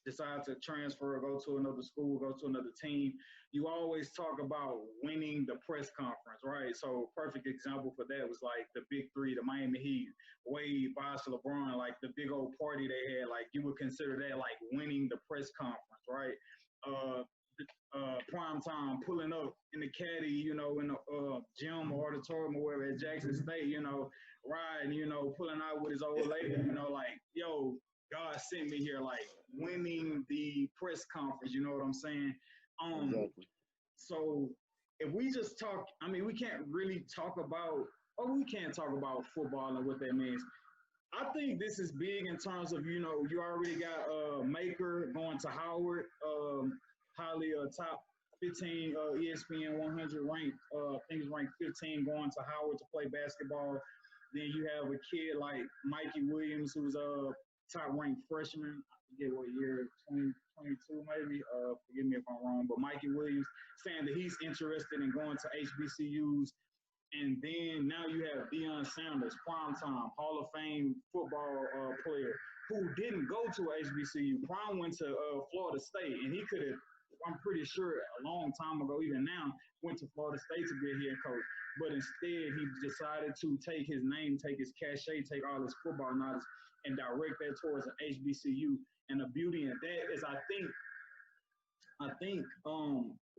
decide to transfer, go to another school, go to another team, you always talk about winning the press conference, right? So perfect example for that was like the big three, the Miami Heat, Wade, Bosh, LeBron, like the big old party they had, like you would consider that like winning the press conference, right? Prime time, pulling up in the caddy, in the gym or auditorium or wherever at Jackson State, riding, pulling out with his old lady, like, yo, God sent me here, like winning the press conference, you know what I'm saying? Exactly. So if we just talk, we can't really talk about, we can't talk about football and what that means. I think this is big in terms of, you already got Maker going to Howard, highly top 15 ESPN 100 ranked, I think it's ranked 15 going to Howard to play basketball. Then you have a kid like Mikey Williams, who's a top-ranked freshman. I forget what year, 2022 maybe. Forgive me if I'm wrong, but Mikey Williams saying that he's interested in going to HBCUs. And then now you have Deion Sanders, primetime, Hall of Fame football player, who didn't go to HBCU. Prime went to Florida State, and he could have, I'm pretty sure a long time ago, even now, went to Florida State to be a head coach. But instead, he decided to take his name, take his cachet, take all his football knowledge, and direct that towards an HBCU. And the beauty in that is I think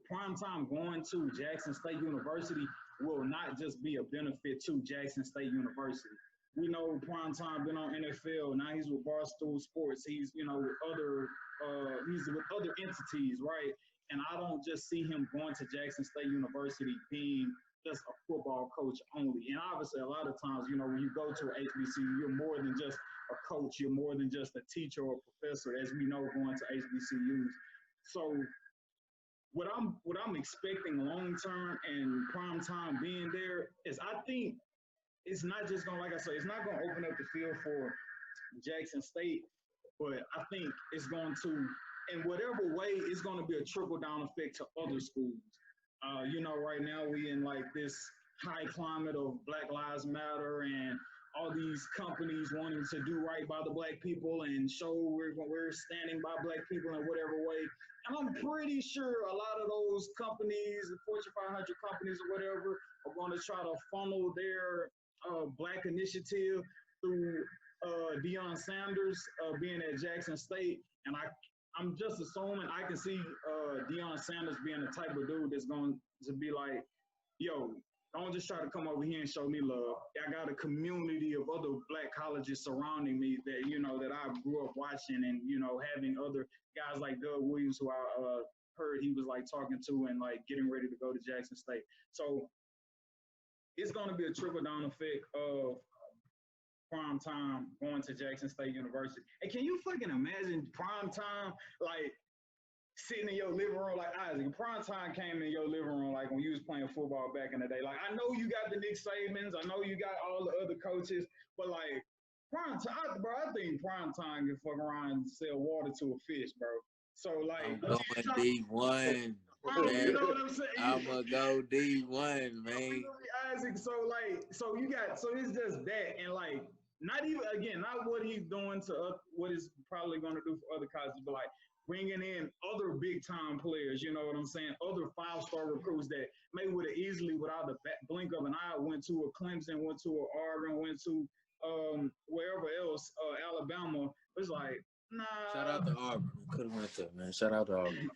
primetime going to Jackson State University will not just be a benefit to Jackson State University. We know primetime been on NFL. Now he's with Barstool Sports. He's, with other entities, right? And I don't just see him going to Jackson State University being just a football coach only. And obviously a lot of times, when you go to an HBCU, you're more than just a coach. You're more than just a teacher or a professor, as we know, going to HBCUs. So what I'm expecting long term and prime time being there is I think it's not just gonna, like I say, it's not gonna open up the field for Jackson State, but I think it's going to, in whatever way, it's going to be a trickle down effect to other schools. Right now we in like this high climate of Black Lives Matter and all these companies wanting to do right by the Black people and show we're standing by Black people in whatever way. And I'm pretty sure a lot of those companies, the Fortune 500 companies or whatever, are going to try to funnel their Black initiative through Deion Sanders being at Jackson State. And I'm just assuming I can see Deion Sanders being the type of dude that's going to be like, yo, don't just try to come over here and show me love. I got a community of other Black colleges surrounding me that, that I grew up watching and, having other guys like Doug Williams, who I heard he was like talking to and like getting ready to go to Jackson State. So it's going to be a trickle down effect of prime time going to Jackson State University. And can you fucking imagine prime time, like, sitting in your living room, like Isaac, prime time came in your living room, like when you was playing football back in the day. Like, I know you got the Nick Sabans, I know you got all the other coaches, but like prime time, bro, I think prime time can fuck around and sell water to a fish, bro. So like, I'm going D1. you know what I'm saying? I'ma go D1, man. Isaac, so you got, so it's just that, and like, not even, again, not what he's doing to what he's probably going to do for other colleges, but like bringing in other big time players, you know what I'm saying? Other 5-star recruits that may would have easily, without the blink of an eye, went to a Clemson, went to a Oregon, went to wherever else, Alabama. It's like, nah. Shout out to Auburn. Could have went to, man. Shout out to Auburn.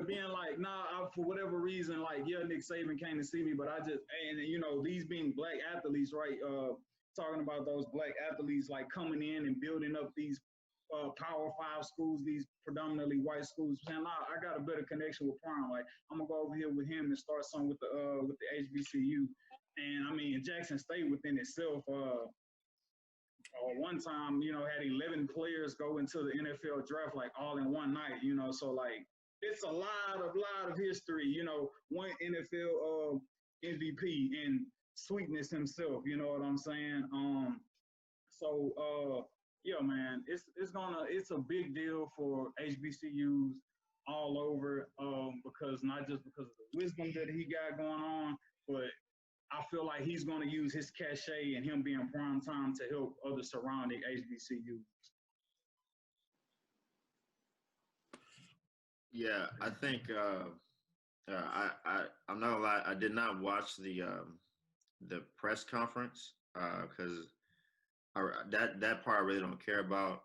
Being like, nah, for whatever reason, like, yeah, Nick Saban came to see me, but I just, and you know, these being black athletes, right? Talking about those black athletes like coming in and building up these Power 5 schools, these predominantly white schools, saying, nah, I got a better connection with Prime. Like, I'm gonna go over here with him and start something with the HBCU. And I mean, Jackson State within itself, one time, you know, had 11 players go into the NFL draft like all in one night, you know, so like it's a lot of history, you know, one NFL MVP and Sweetness himself, you know what I'm saying? Yeah, man, it's a big deal for HBCUs all over, because not just because of the wisdom that he got going on, but I feel like he's going to use his cachet and him being prime time to help other surrounding HBCUs. Yeah, I think I'm not gonna lie. I did not watch the press conference because that part I really don't care about.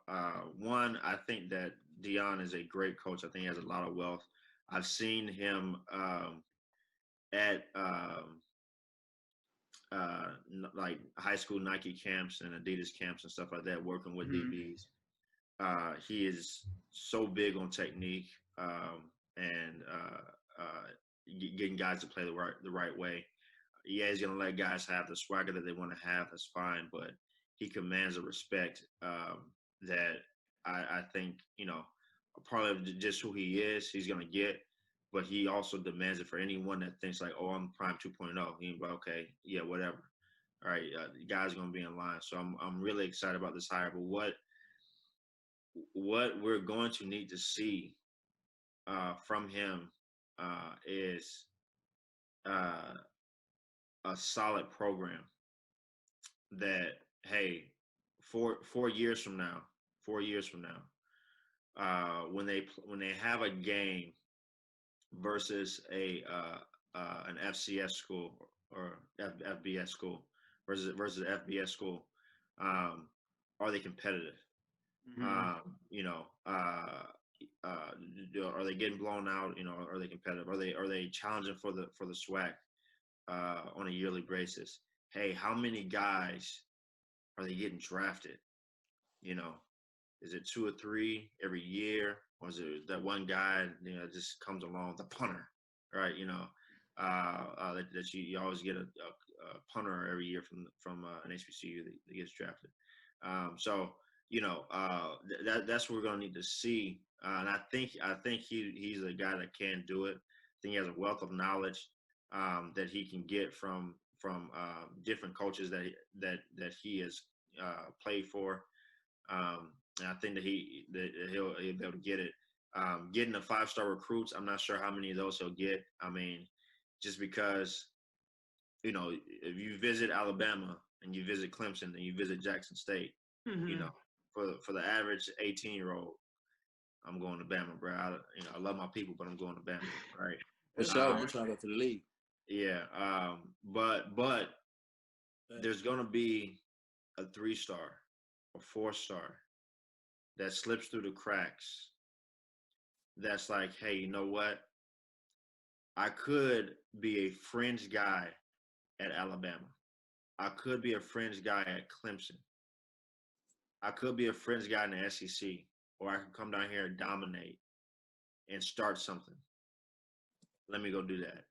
One, I think that Deion is a great coach. I think he has a lot of wealth. I've seen him at like high school Nike camps and Adidas camps and stuff like that, working with DBs. He is so big on technique and getting guys to play the right way. Yeah, he's gonna let guys have the swagger that they want to have. That's fine, but he commands a respect that I think, you know, part of just who he is, he's gonna get. But he also demands it for anyone that thinks like, oh, I'm Prime 2.0. He's like, okay, yeah, whatever. All right, the guy's gonna be in line. So I'm really excited about this hire. But what we're going to need to see from him is a solid program that, hey, 4 years from now, when they have a game versus an FCS school or FBS school versus FBS school, are they competitive? You know, are they getting blown out? You know, are they competitive? Are they challenging for the SWAC on a yearly basis? Hey, how many guys are they getting drafted? You know, is it 2 or 3 every year, or is it that one guy, you know, just comes along, the punter, right? You know, that you always get a punter every year from an HBCU that gets drafted. So, you know, that's what we're gonna need to see. And I think he's a guy that can do it. I think he has a wealth of knowledge that he can get from different coaches that he has played for. And I think that he'll be able to get it. Getting the 5-star recruits, I'm not sure how many of those he'll get. I mean, just because, you know, if you visit Alabama and you visit Clemson and you visit Jackson State, you know, for the average 18-year-old, I'm going to Bama, bro. I love my people, but I'm going to Bama, right? For sure, I'm trying to go to the league. Yeah, but there's gonna be a 3-star, a 4-star that slips through the cracks. That's like, hey, you know what? I could be a fringe guy at Alabama. I could be a fringe guy at Clemson. I could be a fringe guy in the SEC, or I could come down here and dominate and start something. Let me go do that.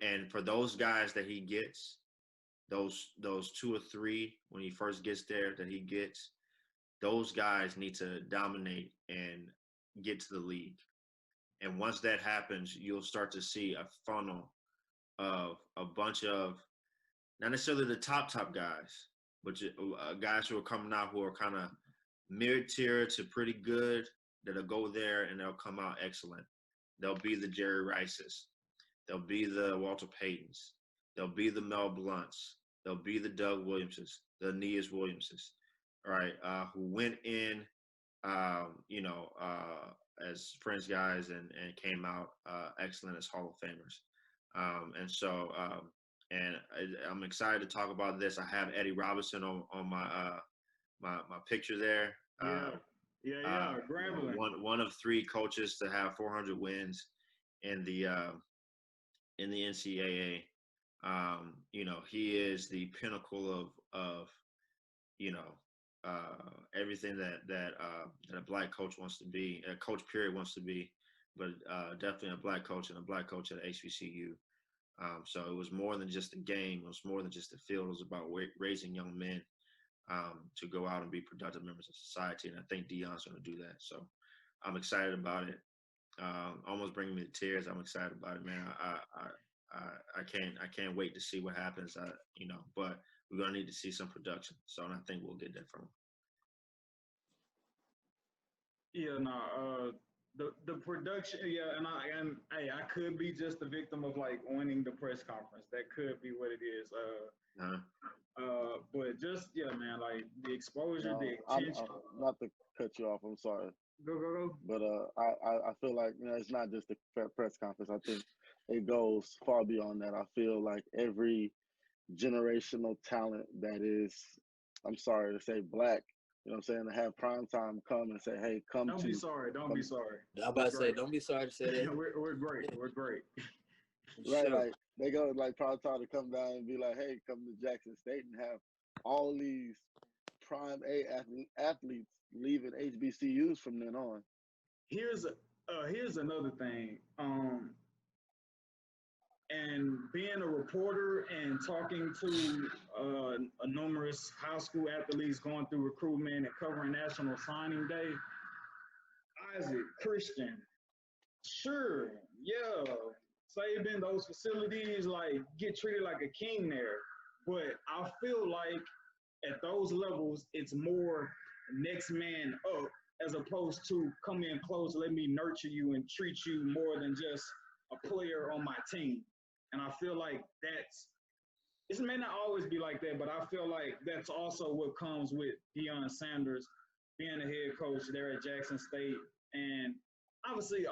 And for those guys that he gets, those 2 or 3 when he first gets there that he gets, those guys need to dominate and get to the league. And once that happens, you'll start to see a funnel of a bunch of, not necessarily the top guys, but guys who are coming out who are kind of mid-tier to pretty good, that'll go there and they'll come out excellent. They'll be the Jerry Rices. They'll be the Walter Paytons. They'll be the Mel Blunts. They'll be the Doug Williamses, the Aeneas Williamses, all right, who went in, as French guys and came out excellent as Hall of Famers. I'm excited to talk about this. I have Eddie Robinson on my picture there. Grambling. One of 3 coaches to have 400 wins in the NCAA. He is the pinnacle of everything that a black coach wants to be, a coach period wants to be, but definitely a black coach and a black coach at HBCU. So it was more than just a game. It was more than just a field. It was about raising young men to go out and be productive members of society. And I think Deion's going to do that. So I'm excited about it. Almost bringing me to tears. I'm excited about it, man. I can't wait to see what happens. But we're going to need to see some production. So I think we'll get that from him. The production, I could be just the victim of like winning the press conference. That could be what it is. But just man, like the exposure, the attention. Not to cut you off, I'm sorry. Go. But I feel like it's not just the press conference. I think it goes far beyond that. I feel like every generational talent that is, I'm sorry to say, black. You know what I'm saying? To have prime time come and say, hey, Don't be sorry. I'm about to say, don't be sorry to say that. We're great. We're great. Right, Sure. like they go like prime time to come down and be like, hey, come to Jackson State and have all these prime A athletes leaving HBCUs from then on. Here's another thing. And being a reporter and talking to numerous high school athletes going through recruitment and covering National Signing Day, Isaac, Christian, sure, yeah, Saban, those facilities, like, get treated like a king there. But I feel like at those levels, it's more next man up as opposed to come in close, let me nurture you and treat you more than just a player on my team. And I feel like it may not always be like that, but I feel like that's also what comes with Deion Sanders being a head coach there at Jackson State. And obviously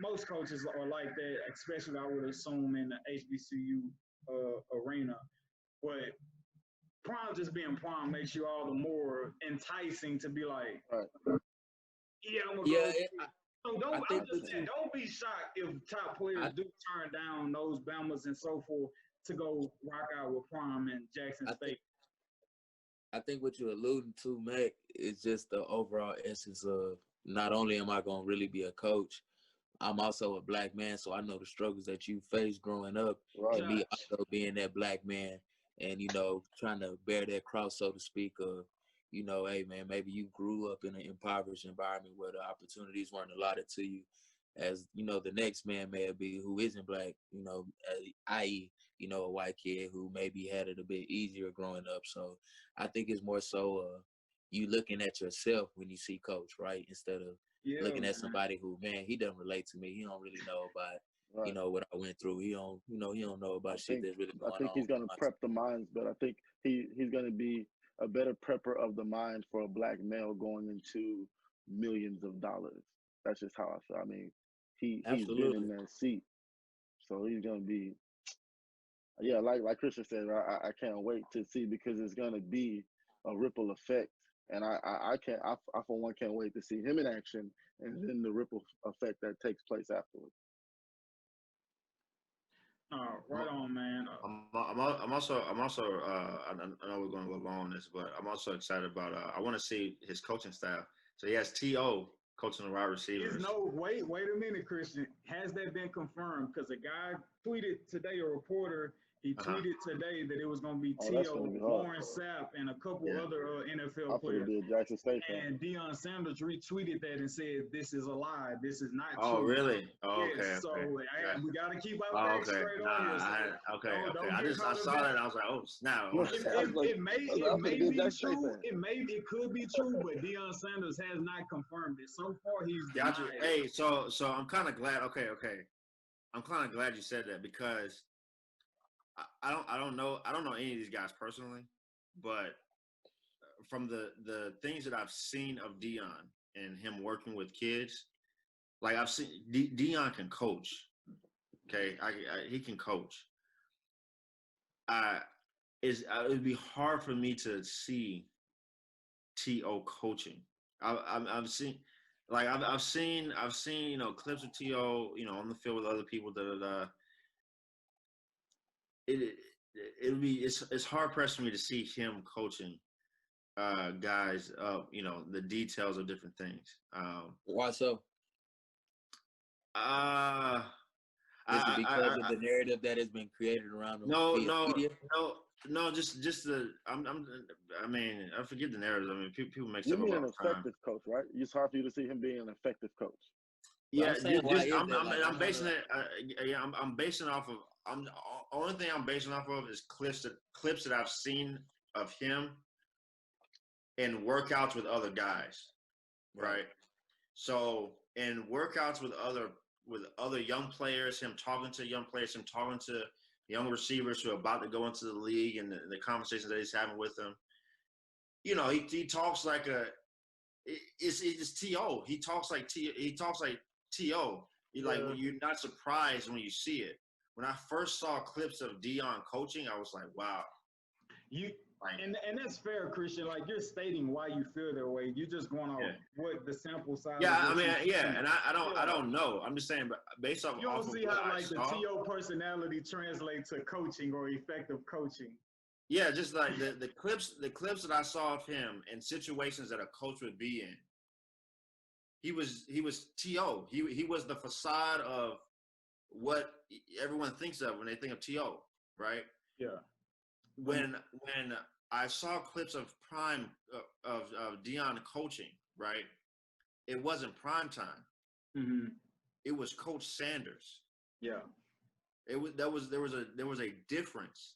most coaches are like that, especially I would assume in the HBCU arena. But prime just being prime makes you all the more enticing to be like, right. Yeah, I'm gonna go. So don't be shocked if top players do turn down those Bamas and so forth to go rock out with Prime and Jackson State. I think what you're alluding to, Mac, is just the overall essence of not only am I going to really be a coach, I'm also a black man, so I know the struggles that you faced growing up, right. And me also being that black man and, trying to bear that cross, so to speak, of, hey, man, maybe you grew up in an impoverished environment where the opportunities weren't allotted to you as, the next man may be who isn't black, i.e., a white kid who maybe had it a bit easier growing up. So I think it's more so you looking at yourself when you see coach, right? Instead of looking at somebody who, man, he doesn't relate to me. He don't really know about, what I went through. He don't know about shit that's really going on. I think he's going to prep the minds, but I think he's going to be a better prepper of the mind for a black male going into millions of dollars. That's just how I feel. I mean, he's been in that seat. So he's going to be, like Christian said, I can't wait to see because it's going to be a ripple effect. And I for one can't wait to see him in action and then the ripple effect that takes place afterwards. Right on, man. I'm also I know we're going to go long on this, but I'm also excited about I want to see his coaching style. So he has T.O. coaching the wide receivers. Wait a minute, Christian. Has that been confirmed? Because a guy tweeted today, a reporter, He tweeted today that it was going to be that's T.O., gonna be hard. Warren Sapp, and a couple other NFL I'm players. gonna be a Jackson State fan. And Deion Sanders retweeted that and said, "This is a lie. This is not true." Oh, really? Oh, yes, okay. so Okay. we got to keep our facts straight on here. So okay. don't I saw that. And I was like, oh, snap. It may be true. It could be true, but Deion Sanders has not confirmed it. So far, he's Gotcha. denied. Hey, so I'm kind of glad. Okay. I'm kind of glad you said that because I don't know any of these guys personally, but from the things that I've seen of Deion and him working with kids, like I've seen Deion can coach. Okay, he can coach. It would be hard for me to see T.O. coaching. I've seen clips of T.O. on the field with other people. It's hard pressed for me to see him coaching guys. The details of different things. Why so? Is it because of the narrative that has been created around the media? No, just the I forget the narrative. I mean, people make You stuff mean about an effective coach, right? It's hard for you to see him being an effective coach. Yeah, I'm basing it. I'm basing it off of. The only thing I'm basing off of is clips that I've seen of him in workouts with other guys, right? So in workouts with other young players, him talking to young players, him talking to young receivers who are about to go into the league, and the conversations that he's having with them. He talks like it's T.O. He talks like T.O. When you're not surprised when you see it. When I first saw clips of Deion coaching, I was like, wow. And that's fair, Christian. Like, you're stating why you feel that way. You're just going off what the sample size. Yeah, and I don't know. I'm just saying, but based off. You don't see how the saw, T.O. personality translates to coaching or effective coaching. Yeah, just like the clips that I saw of him in situations that a coach would be in. He was T.O. He was the facade of what everyone thinks of when they think of T.O., right? Yeah. When I saw clips of of Deion coaching, right? It wasn't prime time. Mm-hmm. It was Coach Sanders. Yeah. There was a difference.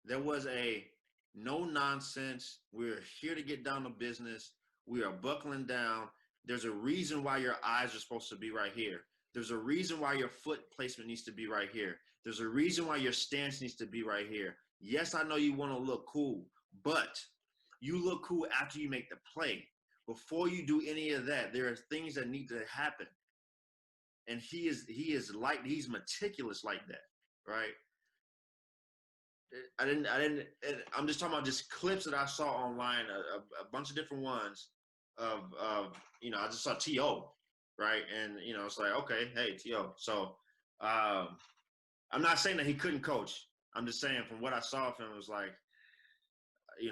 There was a no nonsense. We're here to get down to business. We are buckling down. There's a reason why your eyes are supposed to be right here. There's a reason why your foot placement needs to be right here. There's a reason why your stance needs to be right here. Yes, I know you want to look cool, but you look cool after you make the play. Before you do any of that, there are things that need to happen. And he's meticulous like that, right? I'm just talking about just clips that I saw online, a bunch of different ones of I just saw T.O., right? And, it's like, okay, hey, T.O. So I'm not saying that he couldn't coach. I'm just saying from what I saw of him, it was like,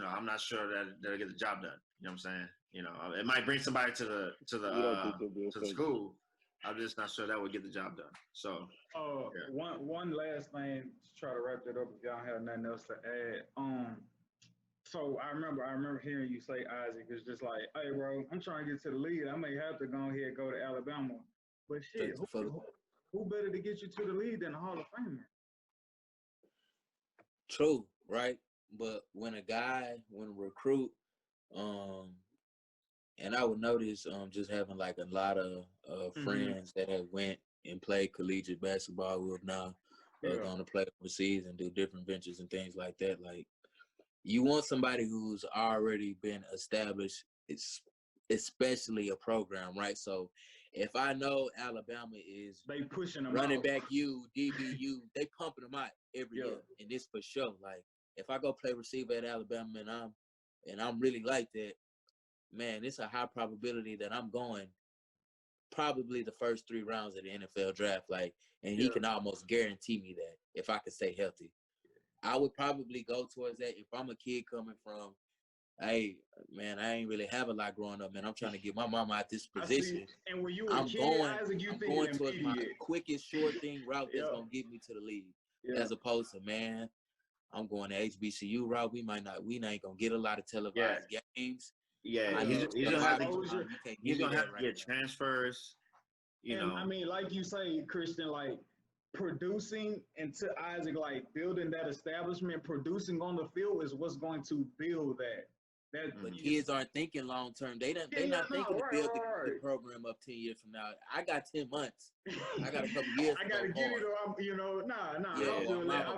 I'm not sure that'll get the job done. You know what I'm saying? It might bring somebody to the school. I'm just not sure that would get the job done. So one last thing to try to wrap it up if y'all have nothing else to add. So I remember hearing you say, Isaac, it's just like, hey bro, I'm trying to get to the league. I may have to go ahead and go to Alabama. But shit, who better to get you to the league than a Hall of Famer? True, right? But when a recruit, and I would notice just having like a lot of friends that have went and played collegiate basketball who have now going to play overseas and do different ventures and things like that. Like, you want somebody who's already been established, especially a program, right? So if I know Alabama is they pushing them running out. back DBU, they pumping them out every year, and this for sure. Like, if I go play receiver at Alabama and I'm really like that, man, it's a high probability that I'm going probably the first 3 rounds of the NFL draft. Like, and he can almost guarantee me that if I could stay healthy. I would probably go towards that if I'm a kid coming from, hey, man, I ain't really have a lot growing up, man. I'm trying to get my mama out this position. And when you were a kid, Isaac, you going towards my quickest, short thing route that's going to get me to the league. As opposed to, man, I'm going to HBCU route. We ain't gonna get a lot of televised games. Yeah, he's gonna have to get transfers. I mean, like you say, Christian, like producing, and to Isaac, like building that establishment, producing on the field is what's going to build that. But kids aren't thinking long term. They're not thinking to build the program up 10 years from now. I got 10 months. I got a couple years. I got to get it, or I'm, I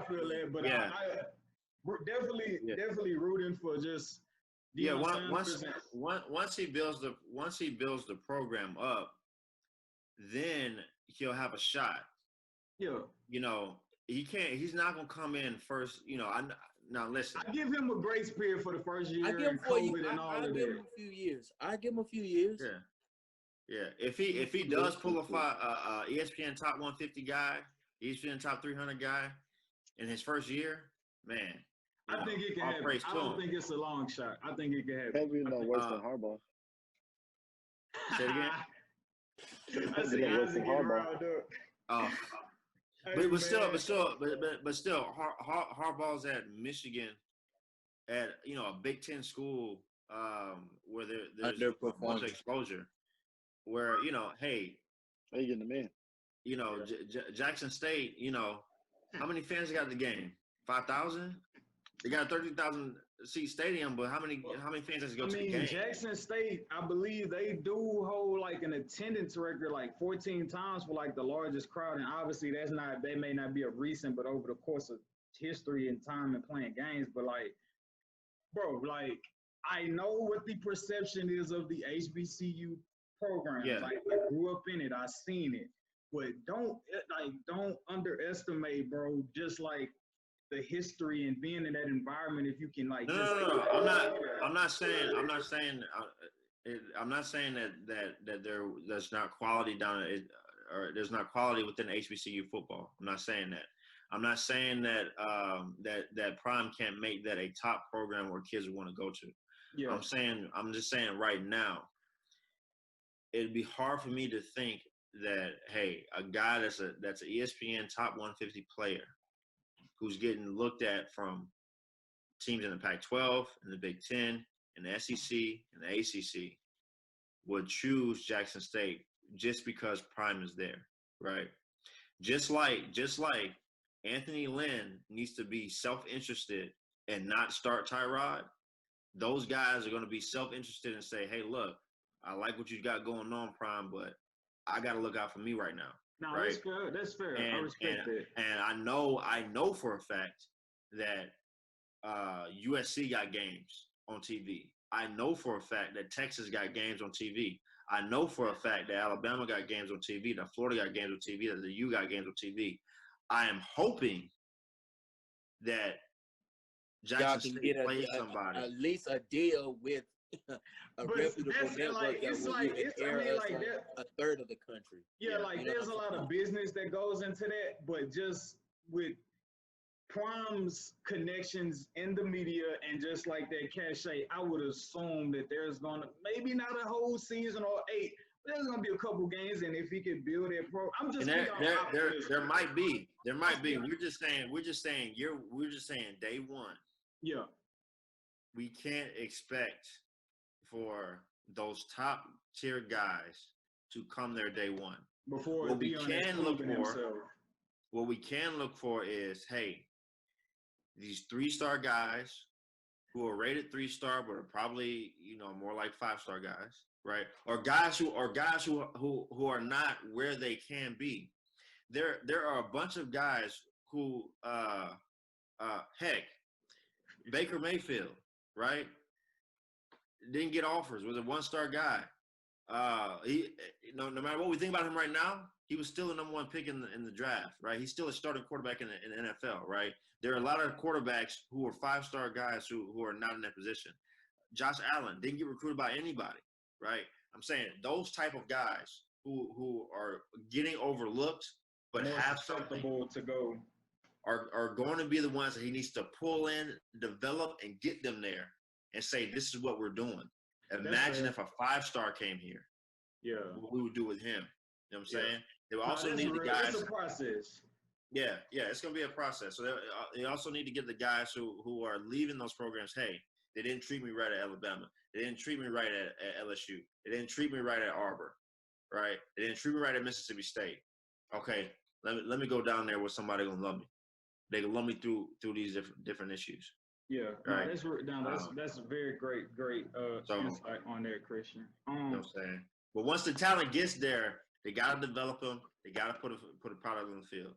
feel that. But I definitely rooting for just once he builds the program up, then he'll have a shot. Yeah. He's not gonna come in first. Now listen. I give him a grace period for the first year. I give him a few years. I give him a few years. Yeah. If he does pull a ESPN top 150 guy, ESPN top 300 guy in his first year, man. I think it can happen. I don't think it's a long shot. I think it can happen. Probably no worse than Harbaugh. Say it again. I see Isaac Harbaugh. But still, Harbaugh's at Michigan, at a Big Ten school, where there's a bunch of exposure. Where hey, how you getting them in? Jackson State. How many fans got at the game? 5,000. They got a 30,000 seat stadium, but how many fans has to go to the game? Jackson State, I believe they do hold like an attendance record like 14 times for like the largest crowd, and obviously they may not be a recent, but over the course of history and time and playing games. But like, bro, like I know what the perception is of the HBCU program. Yeah. Like I grew up in it, I seen it, but don't underestimate, bro. Just like the history and being in that environment, if you can like. No. I'm not saying that there's not quality down it, or there's not quality within HBCU football. I'm not saying that. I'm not saying that that Prime can't make that a top program where kids want to go to. Yeah. I'm just saying right now, it'd be hard for me to think that, hey, a guy that's an ESPN top 150 player who's getting looked at from teams in the Pac-12, in the Big Ten, in the SEC, and the ACC would choose Jackson State just because Prime is there, right? Just like Anthony Lynn needs to be self-interested and not start Tyrod, those guys are going to be self-interested and say, hey, look, I like what you got going on, Prime, but I got to look out for me right now. No, right? That's fair. I respect that. And I know for a fact that USC got games on TV. I know for a fact that Texas got games on TV. I know for a fact that Alabama got games on TV, that Florida got games on TV, that the U got games on TV. I am hoping that Jackson State plays somebody. At least a deal with a reputable network that will air a third of the country. Yeah, like there's a lot of business that goes into that, but just with Prime's connections in the media and just like that cachet, I would assume that there's gonna maybe not a whole season or 8. But there's gonna be a couple games, and if he could build that pro, I'm just there might be. We're just saying day one. Yeah. We can't expect for those top tier guys to come there day one. Before what we can look for is, hey, these 3-star guys who are rated 3-star but are probably more like 5-star guys, right? Or guys who are not where they can be. There are a bunch of guys who heck, Baker Mayfield, right? Didn't get offers, was a 1-star guy. He, no matter what we think about him right now, he was still the number 1 pick in the draft, right? He's still a starting quarterback in the NFL, right? There are a lot of quarterbacks who are 5-star guys who are not in that position. Josh Allen didn't get recruited by anybody, right? I'm saying those type of guys who are getting overlooked but have something to go are going to be the ones that he needs to pull in, develop, and get them there. And say, this is what we're doing. Imagine if a 5-star came here. Yeah. What we would do with him. You know what I'm saying? They would also need the guys. It's a process. Yeah, it's going to be a process. So they also need to get the guys who are leaving those programs. Hey, they didn't treat me right at Alabama. They didn't treat me right at LSU. They didn't treat me right at Auburn. Right? They didn't treat me right at Mississippi State. Okay, let me go down there where somebody gonna love me. They can love me through these different issues. Yeah, right? That's a very great insight on there, Christian. You know what I'm saying? But once the talent gets there, they gotta develop them. They gotta put a product on the field.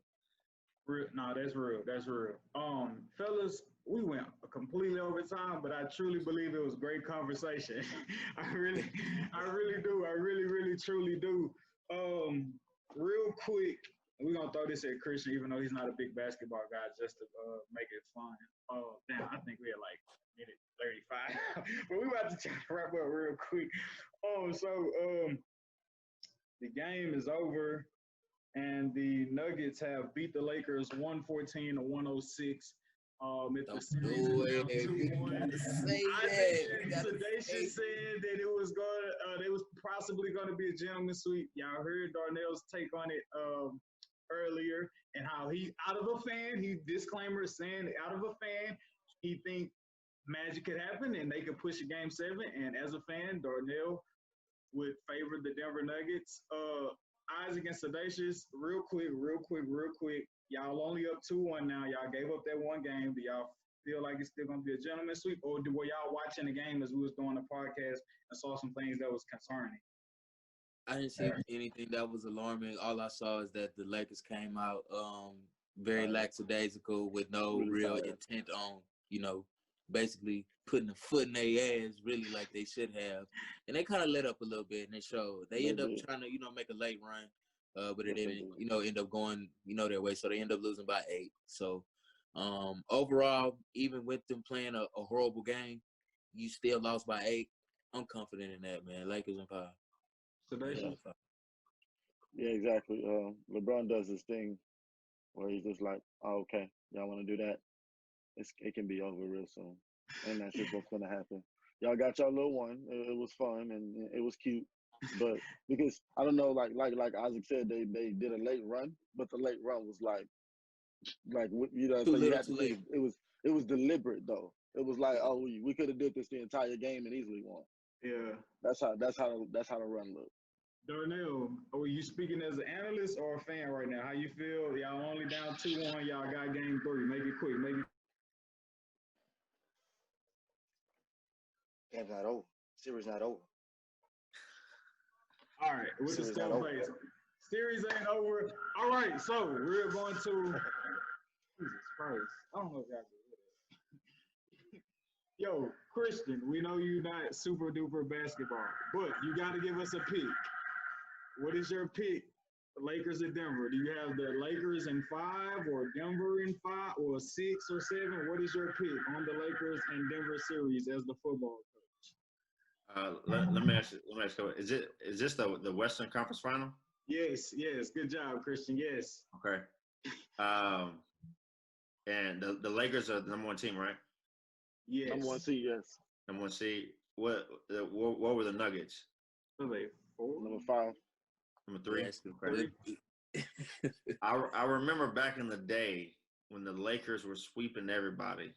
That's real. That's real. Fellas, we went completely over time, but I truly believe it was a great conversation. I really do. I really, truly do. Real quick, we're gonna throw this at Christian, even though he's not a big basketball guy, just to make it fun. Damn, I think we had like minute 35, but we about to try to wrap up real quick. The game is over. And the Nuggets have beat the Lakers 114-106. If the series is down 2-1, Sedacious said that it was they was possibly going to be a gentleman's sweep. Y'all heard Darnell's take on it earlier, and how he out of a fan. He disclaimer saying out of a fan, he think magic could happen and they could push a game 7. And as a fan, Darnell would favor the Denver Nuggets. Isaac and Sedacious, real quick. Y'all only up 2-1 now. Y'all gave up that one game. Do y'all feel like it's still going to be a gentleman's sweep? Or were y'all watching the game as we was doing the podcast and saw some things that was concerning? I didn't see anything that was alarming. All I saw is that the Lakers came out very lackadaisical with no real intent on, basically putting a foot in their ass, really like they should have. And they kind of let up a little bit, and it showed. They end up trying to, make a late run, but it didn't, end up going, their way. So they end up losing by 8. So overall, even with them playing a horrible game, you still lost by 8. I'm confident in that, man. Lakers in 5. Yeah, exactly. LeBron does this thing where he's just like, oh, okay, y'all want to do that? It can be over real soon. And that's just what's going to happen. Y'all got y'all little one. It was fun and it was cute. But because, I don't know, like Isaac said, they did a late run, but the late run was like it was deliberate, though. It was like, oh, we could have did this the entire game and easily won. Yeah. That's how the run looked. Darnell, are you speaking as an analyst or a fan right now? How you feel? Y'all only down 2-1. Y'all got game 3. Make it quick. Game's not over. Series not over. All right, with the still face. Series ain't over. All right, so we're going to Jesus Christ. I don't know if y'all can hear that. Yo, Christian, we know you're not super duper basketball, but you got to give us a pick. What is your pick? Lakers at Denver. Do you have the Lakers in 5 or Denver in 5 or 6 or 7? What is your pick on the Lakers and Denver series as the football coach? Let me ask you. Is this the Western Conference Final? Yes. Good job, Christian. Yes. Okay. And the Lakers are the number 1 team, right? Yes. Number 1 seed, yes. Number 1 seed. What were the Nuggets? Are they 4? Number 5. Number 3. Okay. I remember back in the day when the Lakers were sweeping everybody,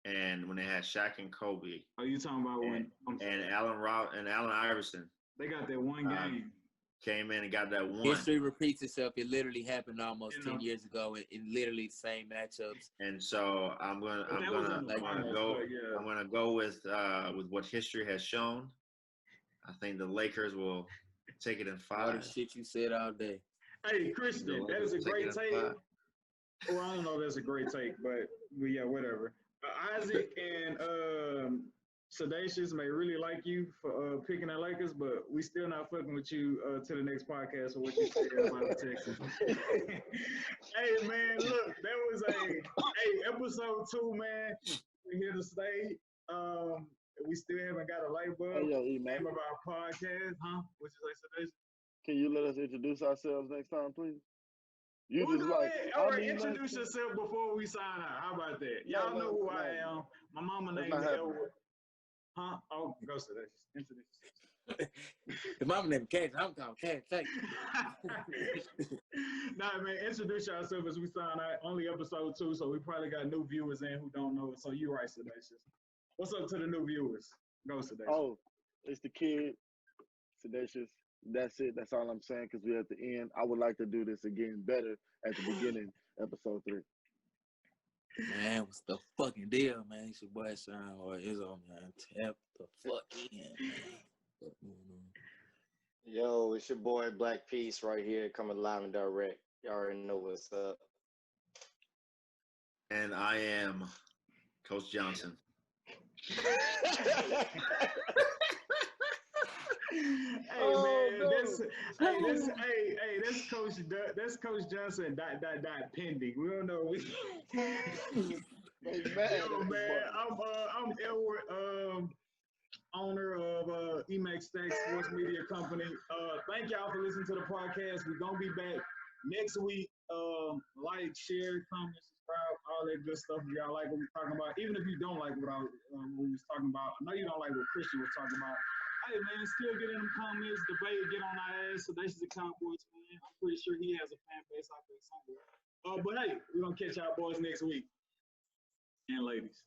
and when they had Shaq and Kobe. Are you talking about and Allen Iverson? They got that one game. Came in and got that one. History repeats itself. It literally happened almost 10 years ago in literally the same matchups. And so I'm gonna go with what history has shown. I think the Lakers will take it in 5. All the shit you said all day. Hey, Christian, that is a great take. Well, I don't know if that's a great take, but yeah, whatever. Isaac and Sedacious may really like you for picking the Lakers, but we still not fucking with you to the next podcast or what you say about Texas. Hey, man, look, that was episode 2, man. We're here to stay. We still haven't got a light bulb. Name of our podcast, huh? What you say, Sedacious? Can you let us introduce ourselves next time, please? All right, introduce yourself before we sign out. How about that? Y'all know who I am. My mama named Elwood. Huh? Oh, go Sedacious. Introduce yourself. The mama named Cash. I'm called Cash. Nah, man, introduce yourself as we sign out. Only episode 2, so we probably got new viewers in who don't know it. So you right, Sedacious. What's up to the new viewers? Go, Sedacious. Oh, it's the kid, Sedacious. That's it. That's all I'm saying because we're at the end. I would like to do this again better at the beginning, episode 3. Man, what's the fucking deal, man? It's your boy Sean or Izzo, man. Tap the fuck in, man. Yo, it's your boy Black Peace right here, coming live and direct. You already know what's up. And I am Coach Johnson. That's Coach Johnson. Pending. We don't know. Man, I'm Edward, owner of Emax Stack Sports Media Company. Thank y'all for listening to the podcast. We're gonna be back next week. Like, share, comment, subscribe, all that good stuff. If y'all like what we're talking about, even if you don't like what we was talking about, I know you don't like what Christian was talking about. Hey man, still get in them comments, debate, get on our ass. So that's the Cowboys fan. I'm pretty sure he has a fan base out there somewhere. But hey, we're gonna catch y'all boys next week and ladies.